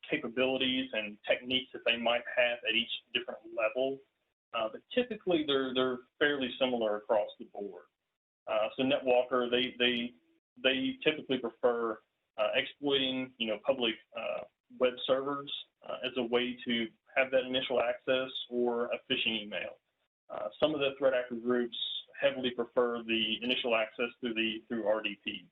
capabilities and techniques that they might have at each different level, but typically they're fairly similar across the board. So NetWalker, they typically prefer exploiting, public web servers as a way to have that initial access or a phishing email. Some of the threat actor groups heavily prefer the initial access through RDP.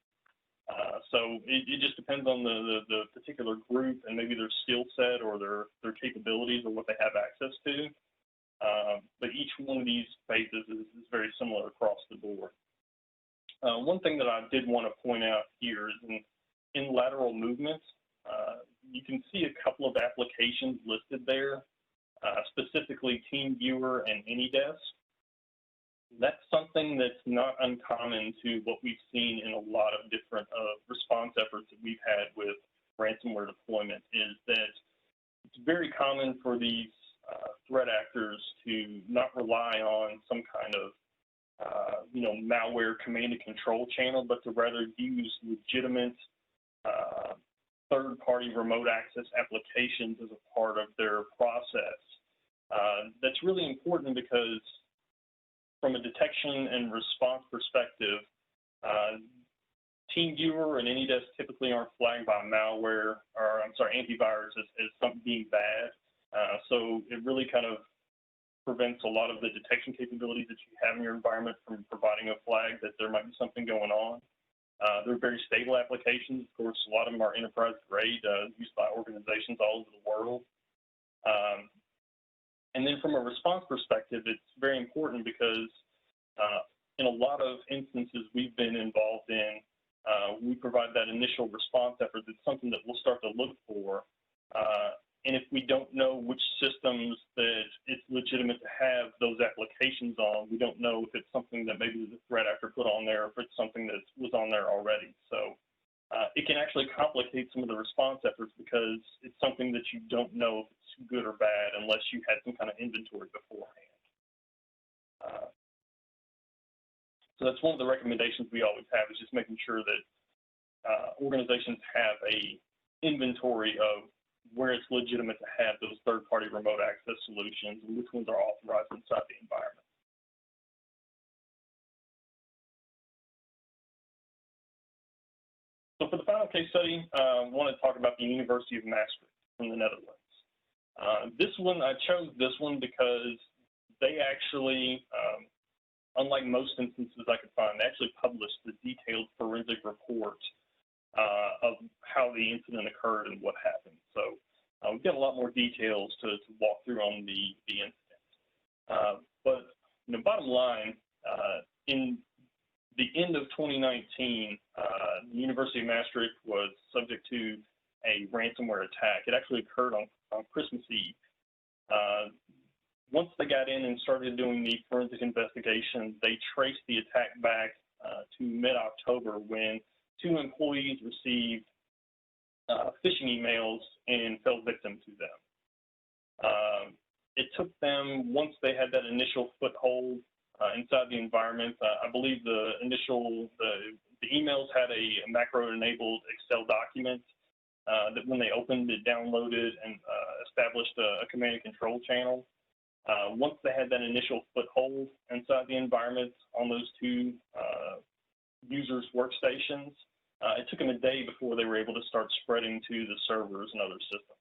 So it just depends on the particular group and maybe their skill set or their capabilities or what they have access to. But each one of these phases is very similar across the board. One thing that I did want to point out here is in lateral movement, you can see a couple of applications listed there, specifically TeamViewer and AnyDesk. That's something that's not uncommon to what we've seen in a lot of different response efforts that we've had with ransomware deployment, is that it's very common for these threat actors to not rely on some kind of malware command and control channel, but to rather use legitimate third-party remote access applications as a part of their process. That's really important because from a detection and response perspective, TeamViewer and AnyDesk typically aren't flagged by malware, or antivirus as something being bad. So it really kind of prevents a lot of the detection capabilities that you have in your environment from providing a flag that there might be something going on. They're very stable applications. Of course, a lot of them are enterprise grade, used by organizations all over the world. And then from a response perspective, it's very important because in a lot of instances we've been involved in, we provide that initial response effort. That's something that we'll start to look for. And if we don't know which systems that it's legitimate to have those applications on, we don't know if it's something that maybe the threat actor put on there, or if it's something that was on there already. So it can actually complicate some of the response efforts because it's something that you don't know if it's good or bad unless you had some kind of inventory beforehand. So that's one of the recommendations we always have, is just making sure that organizations have a inventory of where it's legitimate to have those third-party remote access solutions and which ones are authorized inside the environment. So for the final case study, I want to talk about the University of Maastricht from the Netherlands. This one, I chose this one because they actually, unlike most instances I could find, they actually published the detailed forensic report of how the incident occurred and what happened. So we've got a lot more details to walk through on the incident. But bottom line, in the end of 2019, the University of Maastricht was subject to a ransomware attack. It actually occurred on Christmas Eve. Once they got in and started doing the forensic investigation, they traced the attack back to mid-October, when 2 employees received phishing emails and fell victim to them. It took them, once they had that initial foothold inside the environment, I believe the emails had a macro-enabled Excel document that when they opened, it downloaded and established a command and control channel. Once they had that initial foothold inside the environment on those two users' workstations, it took them a day before they were able to start spreading to the servers and other systems.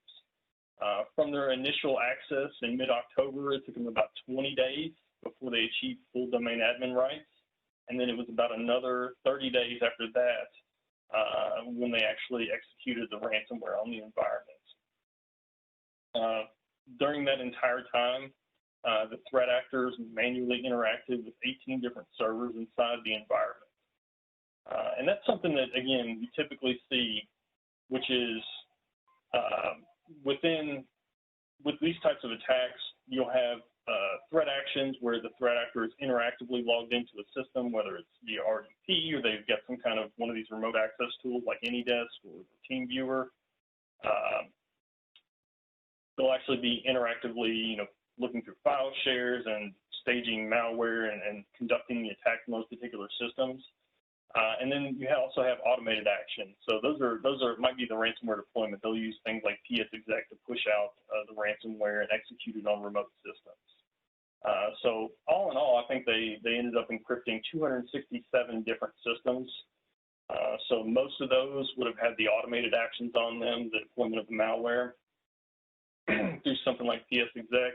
From their initial access in mid-October, it took them about 20 days before they achieved full domain admin rights. And then it was about another 30 days after that when they actually executed the ransomware on the environment. During that entire time, the threat actors manually interacted with 18 different servers inside the environment. And that's something that, again, we typically see, which is with these types of attacks, you'll have threat actions where the threat actor is interactively logged into the system, whether it's via RDP or they've got some kind of one of these remote access tools like AnyDesk or TeamViewer. They'll actually be interactively, looking through file shares and staging malware and conducting the attack in those particular systems. And then you also have automated action. So those might be the ransomware deployment. They'll use things like PSExec to push out the ransomware and execute it on remote systems. So all in all, I think they ended up encrypting 267 different systems. So most of those would have had the automated actions on them, the deployment of the malware through something like PSExec.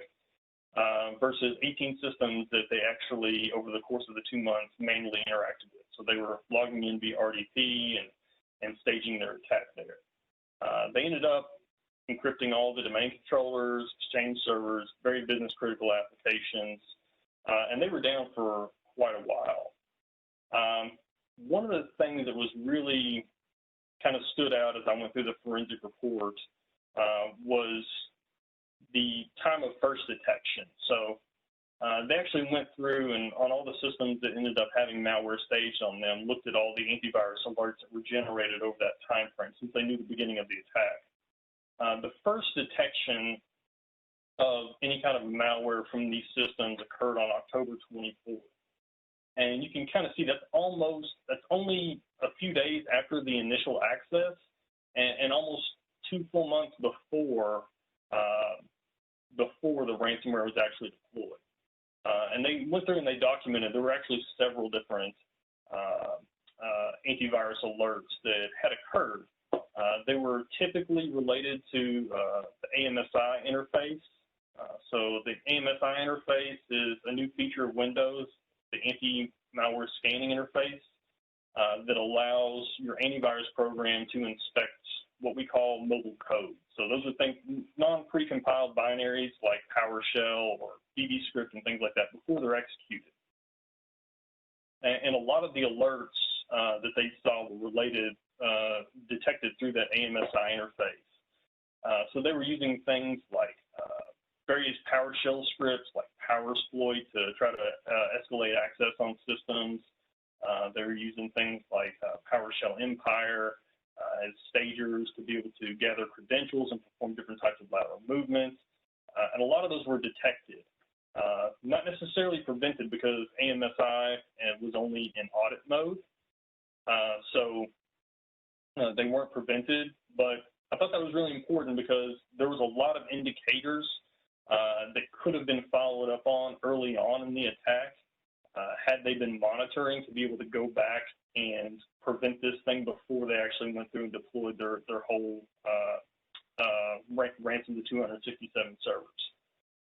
Versus 18 systems that they actually, over the course of the 2 months, manually interacted with. So they were logging in via RDP and staging their attack there. They ended up encrypting all the domain controllers, Exchange servers, very business-critical applications, and they were down for quite a while. One of the things that was really kind of stood out as I went through the forensic report was the time of first detection. So they actually went through and on all the systems that ended up having malware staged on them, looked at all the antivirus alerts that were generated over that time frame since they knew the beginning of the attack. The first detection of any kind of malware from these systems occurred on October 24th. And you can kind of see that's only a few days after the initial access and almost 2 full months before the ransomware was actually deployed. And they went through and they documented there were actually several different antivirus alerts that had occurred. They were typically related to the AMSI interface. So the AMSI interface is a new feature of Windows, the anti-malware scanning interface that allows your antivirus program to inspect what we call mobile code. So those are things, non-precompiled binaries like PowerShell or VBScript and things like that before they're executed. And a lot of the alerts that they saw were detected through that AMSI interface. So they were using things like various PowerShell scripts like PowerSploit to try to escalate access on systems. They were using things like PowerShell Empire as stagers to be able to gather credentials and perform different types of lateral movements. And a lot of those were detected. Not necessarily prevented because AMSI was only in audit mode. So they weren't prevented, but I thought that was really important because there was a lot of indicators that could have been followed up on early on in the attack had they been monitoring to be able to go back and prevent this thing before they actually went through and deployed their whole ransom to 267 servers.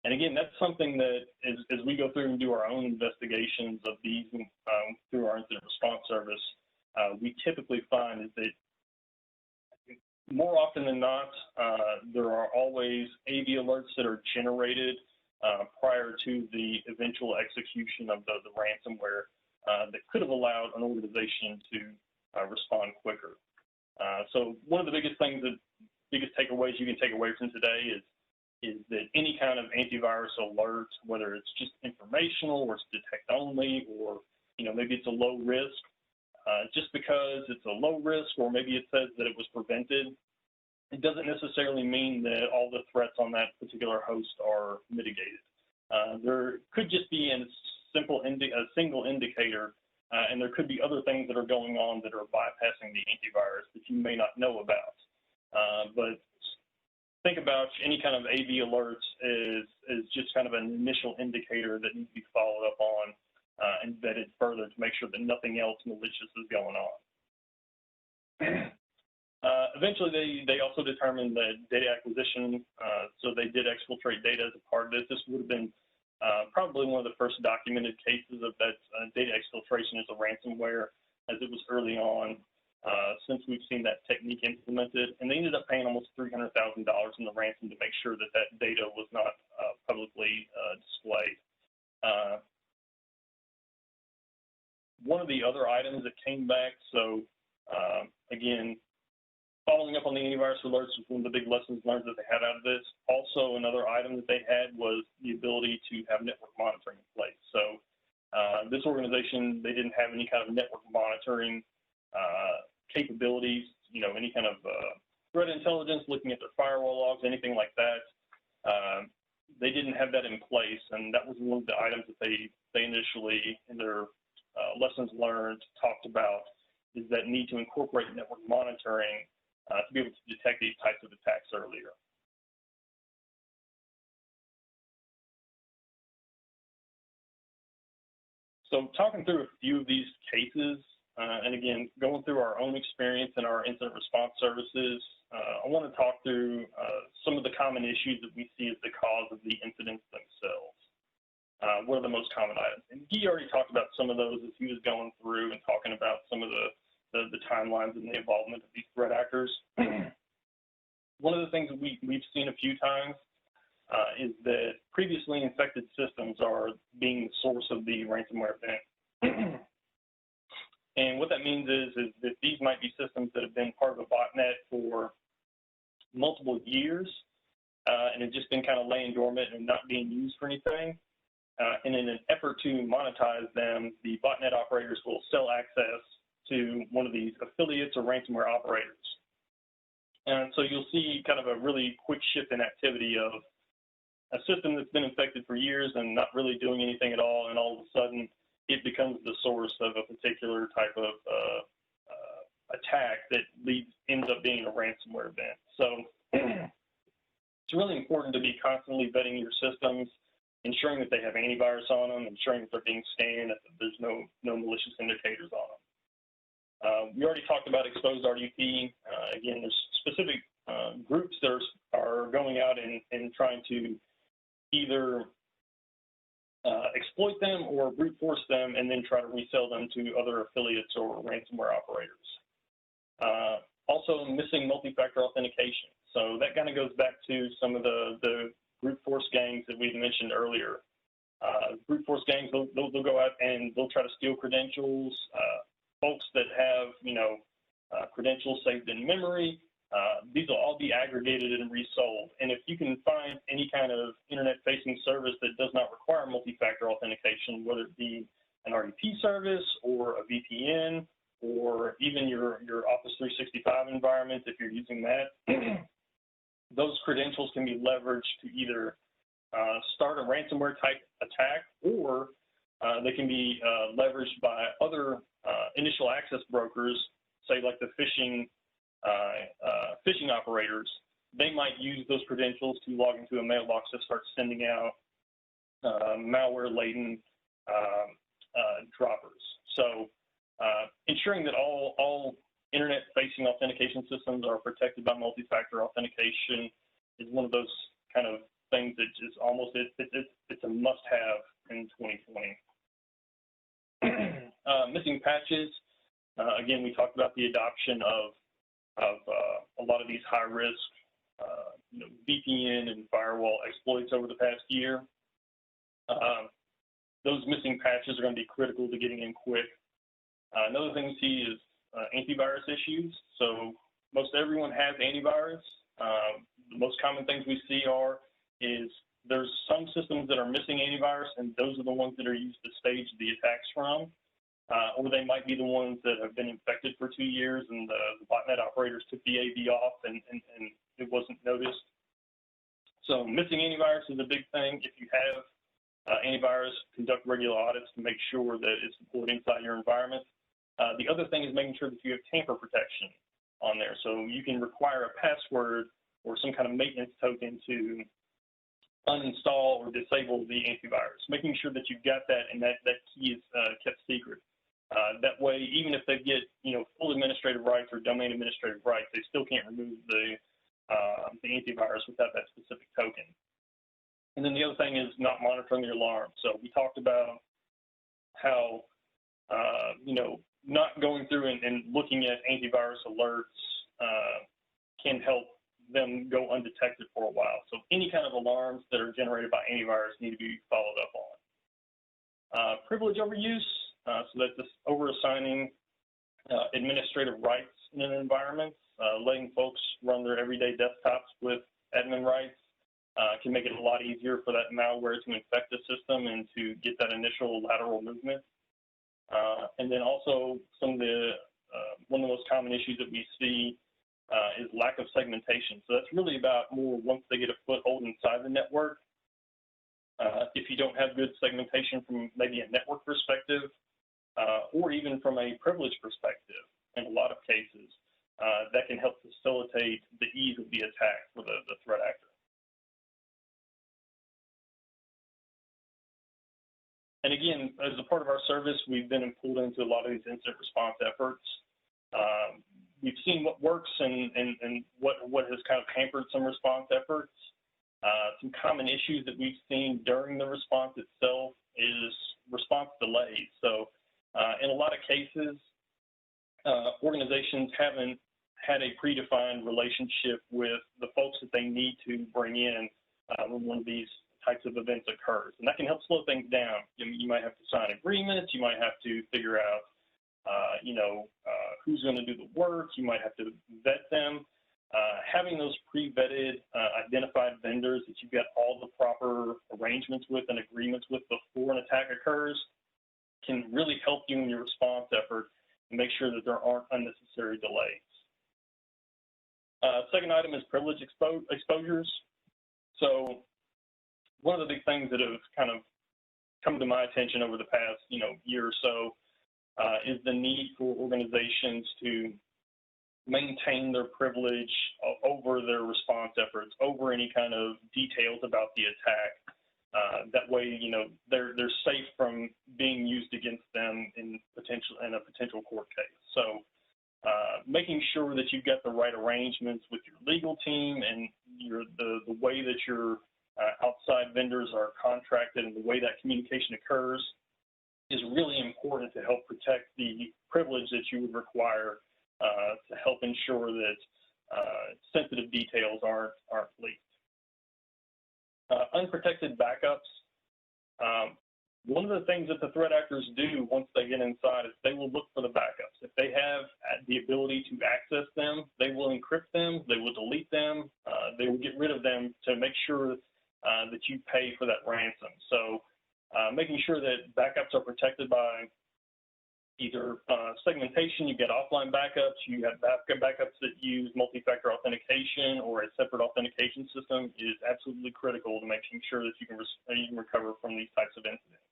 And again, that's something that as we go through and do our own investigations of these through our incident response service, we typically find is that more often than not, there are always AV alerts that are generated prior to the eventual execution of the ransomware that could have allowed an organization to respond quicker. So one of the biggest takeaways you can take away from today is that any kind of antivirus alert, whether it's just informational or it's detect only, or maybe it's a low risk, just because it's a low risk or maybe it says that it was prevented, it doesn't necessarily mean that all the threats on that particular host are mitigated. There could just be a single indicator, and there could be other things that are going on that are bypassing the antivirus that you may not know about. But think about any kind of AV alerts as just kind of an initial indicator that needs to be followed up on and vetted further to make sure that nothing else malicious is going on. Eventually, they also determined that data acquisition, so they did exfiltrate data as a part of this. This would have been probably one of the first documented cases of that data exfiltration as a ransomware, as it was early on, since we've seen that technique implemented. And they ended up paying almost $300,000 in the ransom to make sure that that data was not publicly displayed. One of the other items that came back, so again, following up on the antivirus alerts was one of the big lessons learned that they had out of this. Also, another item that they had was the ability to have network monitoring in place. So this organization, they didn't have any kind of network monitoring capabilities, you know, any kind of threat intelligence, looking at their firewall logs, anything like that. They didn't have that in place, and that was one of the items that they initially, in their lessons learned, talked about, is that need to incorporate network monitoring to be able to detect these types of attacks earlier. So talking through a few of these cases, and again, going through our own experience in our incident response services, I want to talk through some of the common issues that we see as the cause of the incidents themselves. What are the most common items? And he already talked about some of those as he was going through and talking about some of the timelines and the involvement of these threat actors. One of the things that we've seen a few times is that previously infected systems are being the source of the ransomware event. And what that means is that these might be systems that have been part of a botnet for multiple years and have just been kind of laying dormant and not being used for anything. And in an effort to monetize them, the botnet operators will sell access to one of these affiliates or ransomware operators. And so you'll see kind of a really quick shift in activity of a system that's been infected for years and not really doing anything at all, and all of a sudden it becomes the source of a particular type of attack that ends up being a ransomware event. So it's really important to be constantly vetting your systems, ensuring that they have antivirus on them, ensuring that they're being scanned, that there's no malicious indicators on them. We already talked about exposed RDP. Again, there's specific groups that are going out and trying to either exploit them or brute force them and then try to resell them to other affiliates or ransomware operators. Also, missing multi-factor authentication. So that kind of goes back to some of the brute force gangs that we mentioned earlier. Brute force gangs, they'll go out and they'll try to steal credentials. Folks that have, you know, credentials saved in memory, these will all be aggregated and resold. And if you can find any kind of internet-facing service that does not require multi-factor authentication, whether it be an RDP service or a VPN or even your Office 365 environment, if you're using that, those credentials can be leveraged to either start a ransomware type attack, or they can be leveraged by other initial access brokers, say like the phishing operators. They might use those credentials to log into a mailbox that starts sending out malware-laden droppers. So ensuring that all internet-facing authentication systems are protected by multi-factor authentication is one of those kind of things that is almost, it's a must-have in 2020. Missing patches. Again, we talked about the adoption of a lot of these high-risk VPN and firewall exploits over the past year. Those missing patches are going to be critical to getting in quick. Another thing we see is antivirus issues. So most everyone has antivirus. The most common things we see is there's some systems that are missing antivirus, and those are the ones that are used to stage the attacks from. Or they might be the ones that have been infected for 2 years and the botnet operators took the AV off and it wasn't noticed. So missing antivirus is a big thing. If you have antivirus, conduct regular audits to make sure that it's deployed inside your environment. The other thing is making sure that you have tamper protection on there. So you can require a password or some kind of maintenance token to uninstall or disable the antivirus, making sure that you've got that and that key is kept secret. That way, even if they get full administrative rights or domain administrative rights, they still can't remove the antivirus without that specific token. And then the other thing is not monitoring the alarm. So we talked about how not going through and looking at antivirus alerts can help them go undetected for a while. So any kind of alarms that are generated by antivirus need to be followed up on. Privilege overuse, so that's just over-assigning administrative rights in an environment, letting folks run their everyday desktops with admin rights can make it a lot easier for that malware to infect the system and to get that initial lateral movement. And then also some of the one of the most common issues that we see is lack of segmentation. So that's really about more once they get a foothold inside the network. If you don't have good segmentation from maybe a network perspective or even from a privilege perspective, in a lot of cases, that can help facilitate the ease of the attack for the threat actor. And again, as a part of our service, we've been pulled into a lot of these incident response efforts. We've seen what works and what has kind of hampered some response efforts. Some common issues that we've seen during the response itself is response delays. So in a lot of cases, organizations haven't had a predefined relationship with the folks that they need to bring in when one of these types of events occurs. And that can help slow things down. You might have to sign agreements. You might have to figure out, who's going to do the work. You might have to vet them. Having those pre-vetted, identified vendors that you've got all the proper arrangements with and agreements with before an attack occurs can really help you in your response effort and make sure that there aren't unnecessary delays. Second item is privilege exposures. So one of the big things that have kind of come to my attention over the past year or so is the need for organizations to maintain their privilege over their response efforts, over any kind of details about the attack. That way, they're safe from being used against them in a potential court case. So making sure that you've got the right arrangements with your legal team and the way that your outside vendors are contracted and the way that communication occurs is really important to help protect the privilege that you would require to help ensure that sensitive details aren't leaked. Unprotected backups. One of the things that the threat actors do once they get inside is they will look for the backups. If they have the ability to access them, they will encrypt them, they will delete them, they will get rid of them to make sure that you pay for that ransom. So making sure that backups are protected by either segmentation, you get offline backups, you have backups that use multi-factor authentication or a separate authentication system is absolutely critical to making sure that you can recover from these types of incidents.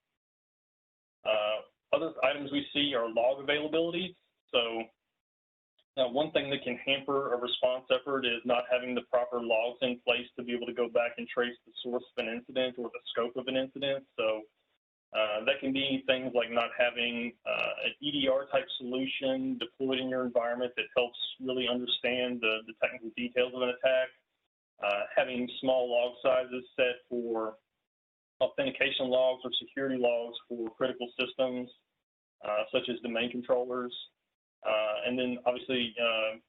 Other items we see are log availability. So one thing that can hamper a response effort is not having the proper logs in place to be able to go back and trace the source of an incident or the scope of an incident. So that can be things like not having an EDR type solution deployed in your environment that helps really understand the technical details of an attack, having small log sizes set for authentication logs or security logs for critical systems, such as domain controllers, and then obviously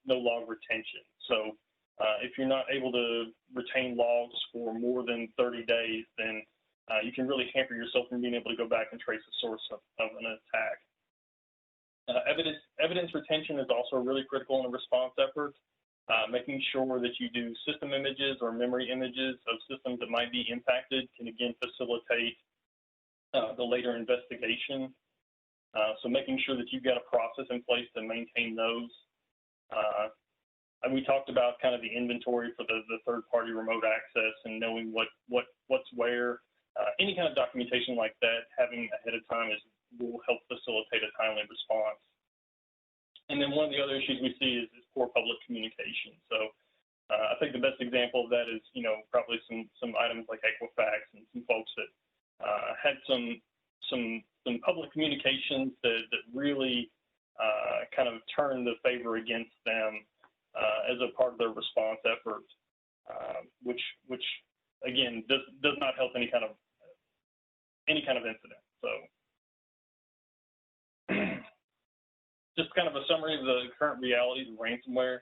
no log retention. So if you're not able to retain logs for more than 30 days, then you can really hamper yourself from being able to go back and trace the source of an attack. Evidence retention is also really critical in a response effort. Making sure that you do system images or memory images of systems that might be impacted can again facilitate the later investigation. So making sure that you've got a process in place to maintain those. And we talked about kind of the inventory for the third-party remote access and knowing what's where. Any kind of documentation like that, having ahead of time will help facilitate a timely response. And then one of the other issues we see is poor public communication. So I think the best example of that is, probably some items like Equifax and some folks that had some public communications that really kind of turned the favor against them as a part of their response effort, which again does not help any kind of incident. So just kind of a summary of the current realities of ransomware.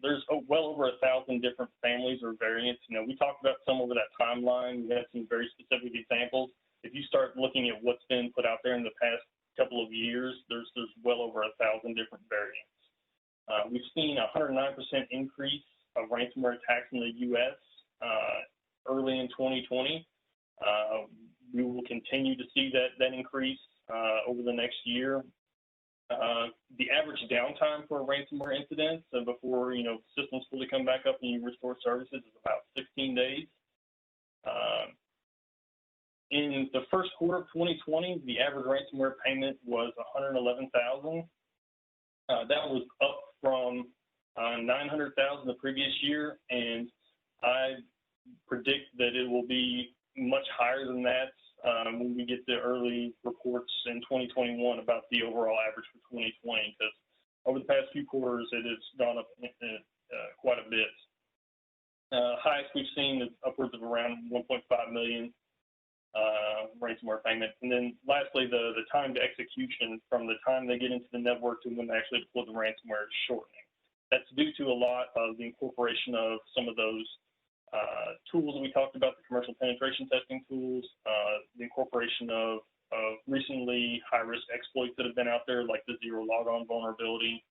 There's well over 1,000 different families or variants. We talked about some over that timeline. We had some very specific examples. If you start looking at what's been put out there in the past couple of years, there's well over 1,000 different variants. We've seen a 109% increase of ransomware attacks in the U.S. Early in 2020. We will continue to see that increase over the next year. The average downtime for a ransomware incident, so before systems fully come back up and you restore services, is about 16 days. In the first quarter of 2020, the average ransomware payment was $111,000. That was up from $900,000 the previous year, and I predict that it will be much higher than that when we get the early reports in 2021 about the overall average for 2020, because over the past few quarters it has gone up quite a bit. Highest we've seen is upwards of around 1.5 million ransomware payments. And then lastly, the time to execution from the time they get into the network to when they actually deploy the ransomware is shortening. That's due to a lot of the incorporation of some of those tools that we talked about, the commercial penetration testing tools, the incorporation of recently high-risk exploits that have been out there, like the zero logon vulnerability.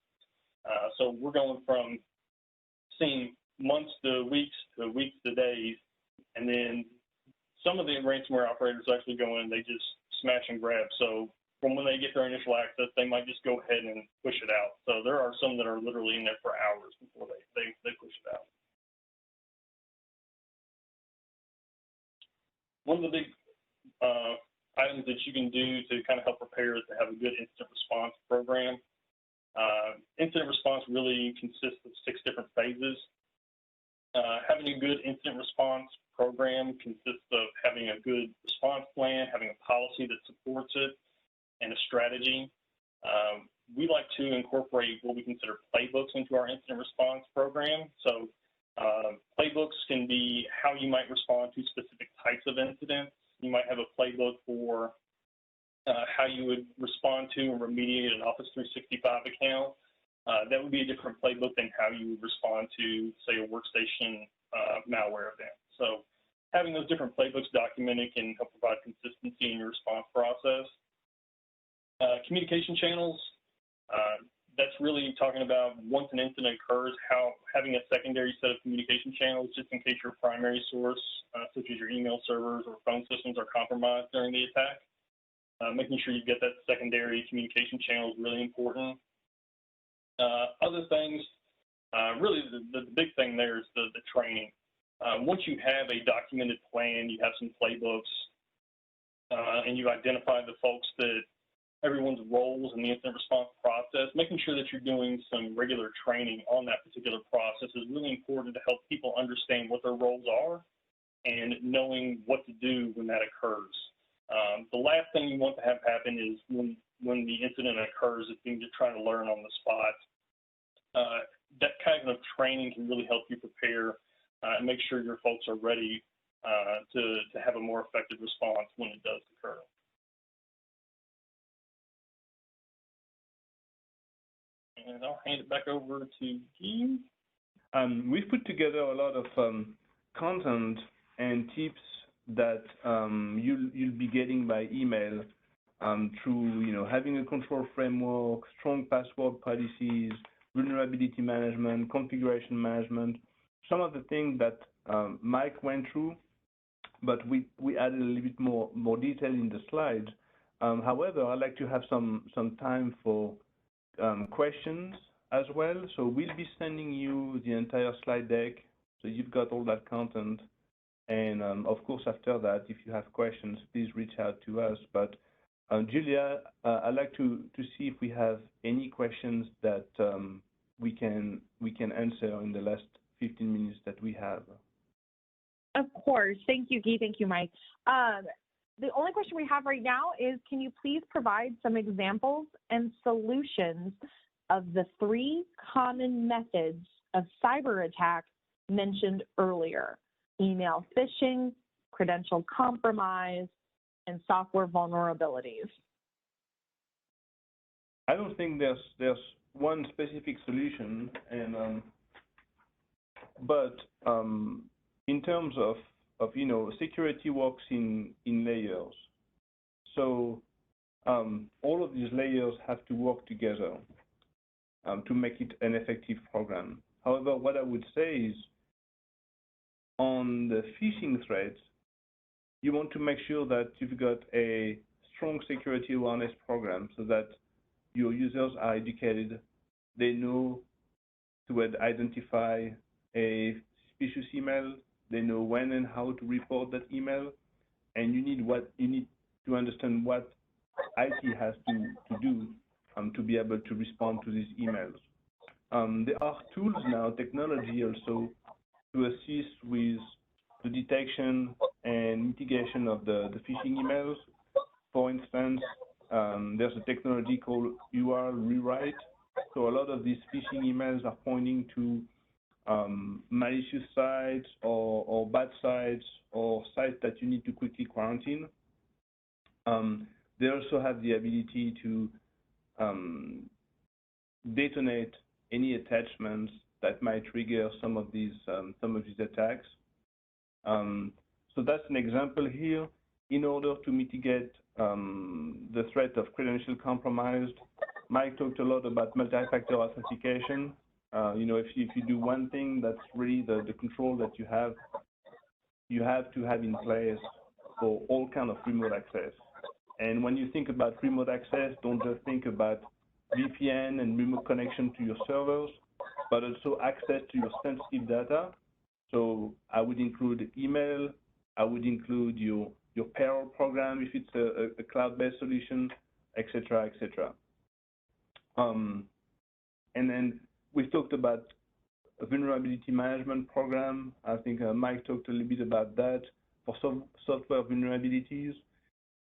So we're going from seeing months to weeks to days, and then some of the ransomware operators actually go in and they just smash and grab. So from when they get their initial access, they might just go ahead and push it out. So there are some that are literally in there for hours before they push it out. One of the big items that you can do to kind of help prepare is to have a good incident response program. Incident response really consists of 6 different phases. Having a good incident response program consists of having a good response plan, having a policy that supports it, and a strategy. We like to incorporate what we consider playbooks into our incident response program. So playbooks can be how you might respond to specific types of incidents. You might have a playbook for how you would respond to and remediate an Office 365 account. That would be a different playbook than how you would respond to, say, a workstation malware event. So having those different playbooks documented can help provide consistency in your response process. Communication channels, that's really talking about once an incident occurs, how having a secondary set of communication channels just in case your primary source, such as your email servers or phone systems, are compromised during the attack. Making sure you get that secondary communication channel is really important. Other things, really the big thing there is the training. Once you have a documented plan, you have some playbooks, and you've identified the folks that everyone's roles in the incident response process, making sure that you're doing some regular training on that particular process is really important to help people understand what their roles are and knowing what to do when that occurs. The last thing you want to have happen is when the incident occurs, if you're just trying to learn on the spot. That kind of training can really help you prepare and make sure your folks are ready to have a more effective response when it does occur. And I'll hand it back over to Guy. We've put together a lot of content and tips that you'll be getting by email through having a control framework, strong password policies, vulnerability management, configuration management, some of the things that Mike went through, but we added a little bit more detail in the slides. However, I'd like to have some time for questions as well. So we'll be sending you the entire slide deck, so you've got all that content. And of course, after that, if you have questions, please reach out to us. But Julia, I'd like to see if we have any questions that we can answer in the last course. Thank you, Guy. Thank you, Mike. The only question we have right now is, can you please provide some examples and solutions of the 3 common methods of cyber attack mentioned earlier: email phishing, credential compromise, and software vulnerabilities? I don't think there's one specific solution, and but in terms of security works in layers. So all of these layers have to work together to make it an effective program. However, what I would say is, on the phishing threats, you want to make sure that you've got a strong security awareness program so that your users are educated. They know to identify a suspicious email. They know when and how to report that email. And you need to understand what IT has to do to be able to respond to these emails. There are tools now, technology also, to assist with the detection and mitigation of the phishing emails. For instance, there's a technology called URL rewrite. So a lot of these phishing emails are pointing to malicious sites or bad sites or sites that you need to quickly quarantine. They also have the ability to detonate any attachments that might trigger some of these attacks. So that's an example here. In order to mitigate the threat of credential compromised, Mike talked a lot about multi-factor authentication. If you do one thing, that's really the control that you have to have in place for all kind of remote access. And when you think about remote access, don't just think about VPN and remote connection to your servers, but also access to your sensitive data. So I would include email, I would include your payroll program if it's a cloud-based solution, et cetera, et cetera. And then we talked about a vulnerability management program. I think Mike talked a little bit about that. For some software vulnerabilities,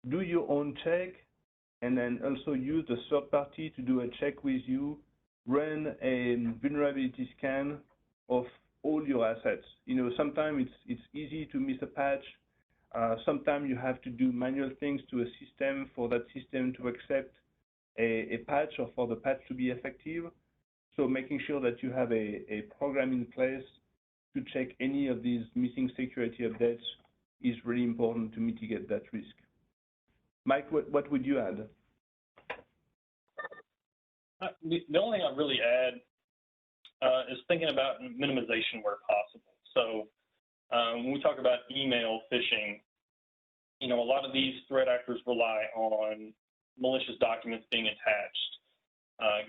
do your own check, and then also use the third party to do a check with you. Run a vulnerability scan of all your assets. Sometimes it's easy to miss a patch. Sometimes you have to do manual things to a system for that system to accept a patch or for the patch to be effective. So making sure that you have a program in place to check any of these missing security updates is really important to mitigate that risk. Mike, what would you add? The only thing I'd really add is thinking about minimization where possible. So when we talk about email phishing, a lot of these threat actors rely on malicious documents being attached.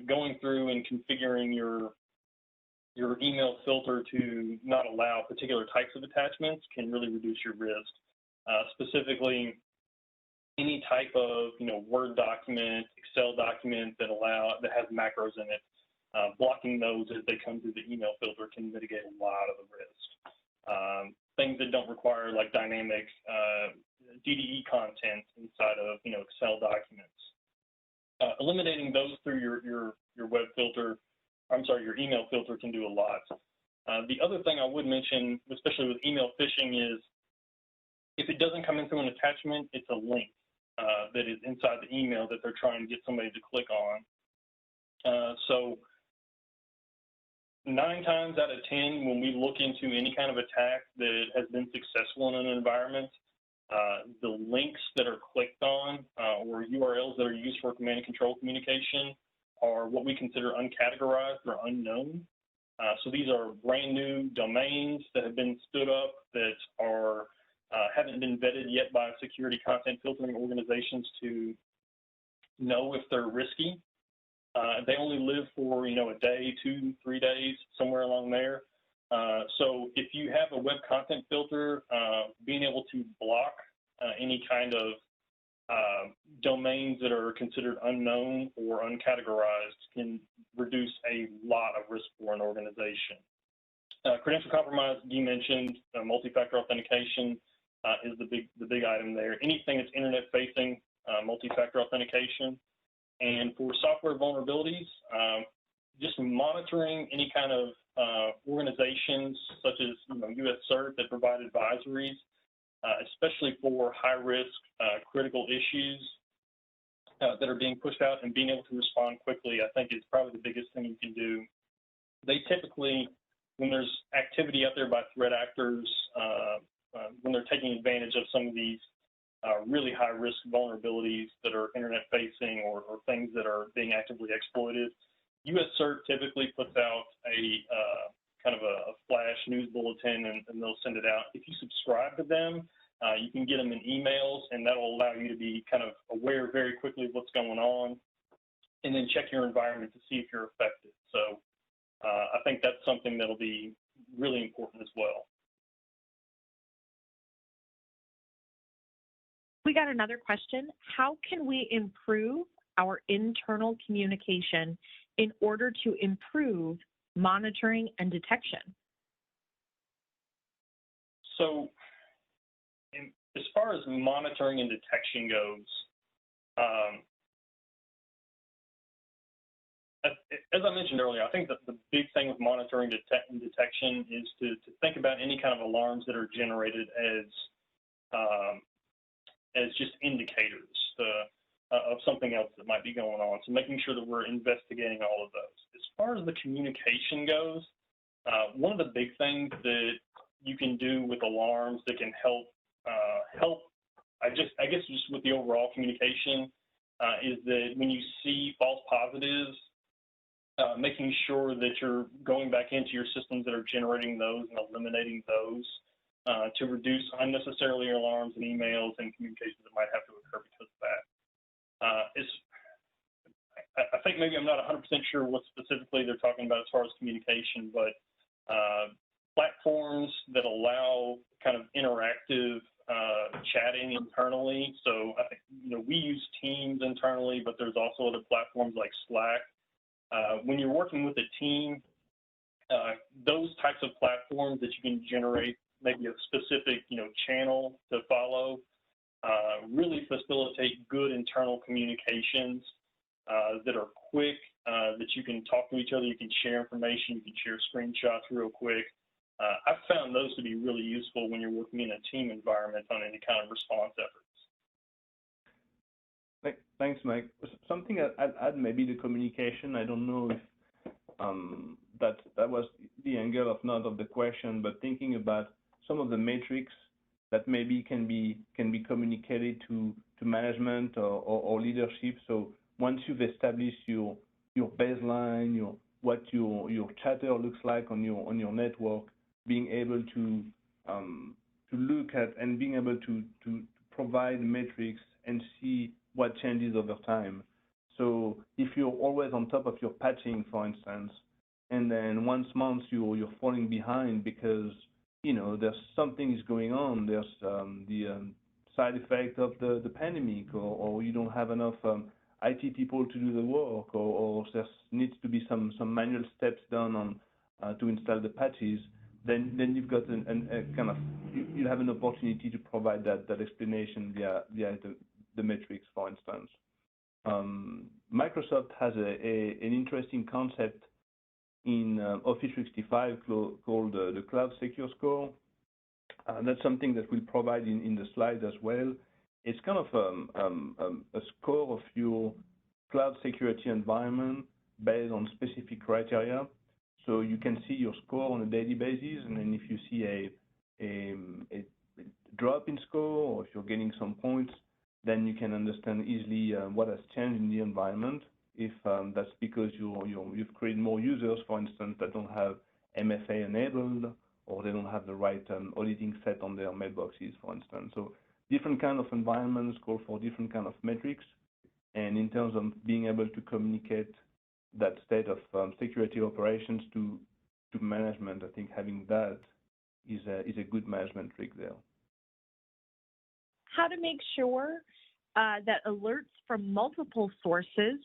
Going through and configuring your email filter to not allow particular types of attachments can really reduce your risk. Specifically, any type of Word document, Excel document that has macros in it, blocking those as they come through the email filter can mitigate a lot of the risk. Things that don't require like dynamic DDE content inside of Excel documents. Eliminating those through your web filter, your email filter can do a lot. The other thing I would mention, especially with email phishing, is if it doesn't come in through an attachment, it's a link that is inside the email that they're trying to get somebody to click on. So 9 times out of 10, when we look into any kind of attack that has been successful in an environment, the links that are clicked on or URLs that are used for command and control communication are what we consider uncategorized or unknown. So these are brand new domains that have been stood up that are haven't been vetted yet by security content filtering organizations to know if they're risky. They only live for a day, 2, 3 days, somewhere along there. So if you have a web content filter, being able to block any kind of domains that are considered unknown or uncategorized can reduce a lot of risk for an organization. Credential compromise, you mentioned, multi-factor authentication is the big item there. Anything that's internet-facing, multi-factor authentication. And for software vulnerabilities, just monitoring any kind of organizations such as US CERT that provide advisories, especially for high-risk critical issues that are being pushed out, and being able to respond quickly, I think is probably the biggest thing you can do. They typically, when there's activity out there by threat actors, when they're taking advantage of some of these really high-risk vulnerabilities that are internet-facing or things that are being actively exploited, US CERT typically puts out a kind of a flash news bulletin, and they'll send it out. If you subscribe to them, you can get them in emails, and that will allow you to be kind of aware very quickly of what's going on, and then check your environment to see if you're affected. So I think that's something that'll be really important as well. We got another question. How can we improve our internal communication in order to improve monitoring and detection? So as far as monitoring and detection goes, as I mentioned earlier, I think that the big thing with monitoring and detection is to think about any kind of alarms that are generated as just indicators of something else that might be going on. So making sure that we're investigating all of those. As far as the communication goes, one of the big things that you can do with alarms that can help, I guess just with the overall communication, is that when you see false positives, making sure that you're going back into your systems that are generating those and eliminating those to reduce unnecessarily alarms and emails and communications that might have to occur because of that. I think maybe I'm not 100% sure what specifically they're talking about as far as communication, but platforms that allow kind of interactive chatting internally. So I think we use Teams internally, but there's also other platforms like Slack. When you're working with a team, those types of platforms that you can generate maybe a specific channel to follow really facilitate good internal communications that are quick, that you can talk to each other, you can share information, you can share screenshots real quick. I've found those to be really useful when you're working in a team environment on any kind of response efforts. Thanks, Mike. Something I'd add, maybe the communication. I don't know if that was the angle of not of the question, but thinking about some of the metrics that maybe can be communicated to management or leadership. So once you've established your baseline, what your chatter looks like on your network, being able to look at and being able to provide metrics and see what changes over time. So if you're always on top of your patching, for instance, and then once month you're falling behind because there's something is going on, there's the side effect of the pandemic, or you don't have enough IT people to do the work, or there needs to be some manual steps done on to install the patches, then you've got a kind of you have an opportunity to provide that explanation via the metrics, for instance. Microsoft has an interesting concept in Office 365 called the Cloud Secure Score. That's something that we'll provide in the slides as well. It's kind of a score of your cloud security environment based on specific criteria. So you can see your score on a daily basis, and then if you see a drop in score, or if you're getting some points, then you can understand easily what has changed in the environment. If that's because you've created more users, for instance, that don't have MFA enabled, or they don't have the right auditing set on their mailboxes, for instance. So different kind of environments call for different kind of metrics. And in terms of being able to communicate that state of security operations to management, I think having that is a good management trick there. How to make sure that alerts from multiple sources,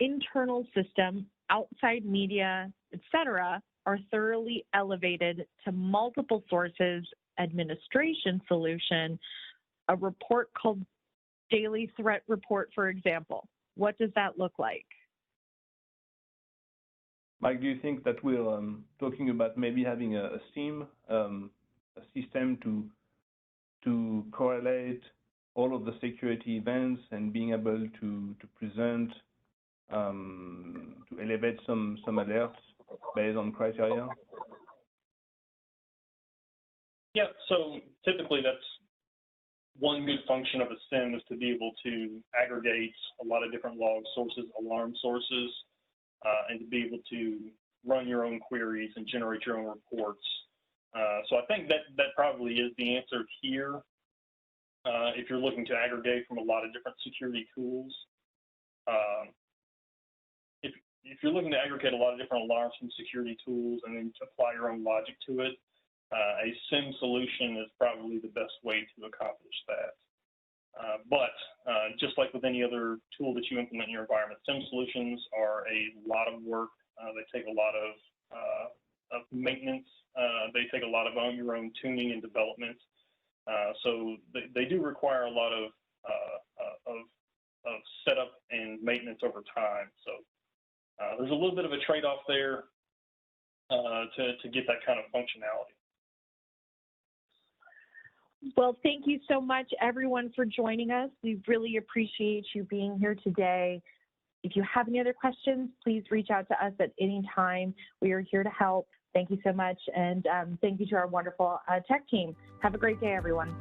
internal system, outside media, etc., our thoroughly elevated to multiple sources administration solution, a report called Daily Threat Report, for example. What does that look like? Mike, do you think that we're talking about maybe having a SIEM, a system to correlate all of the security events and being able to present, to elevate some alerts based on criteria? Yeah, so typically that's one good function of a SIEM is to be able to aggregate a lot of different log sources, alarm sources, and to be able to run your own queries and generate your own reports. So I think that probably is the answer here. If you're looking to aggregate from a lot of different security tools, if you're looking to aggregate a lot of different alarms from security tools and then to apply your own logic to it, a SIEM solution is probably the best way to accomplish that. But just like with any other tool that you implement in your environment, SIEM solutions are a lot of work. They take a lot of maintenance. They take a lot of your own tuning and development. So they do require a lot of setup and maintenance over time. So there's a little bit of a trade-off there to get that kind of functionality. Well, thank you so much, everyone, for joining us. We really appreciate you being here today. If you have any other questions, please reach out to us at any time. We are here to help. Thank you so much, and thank you to our wonderful tech team. Have a great day, everyone.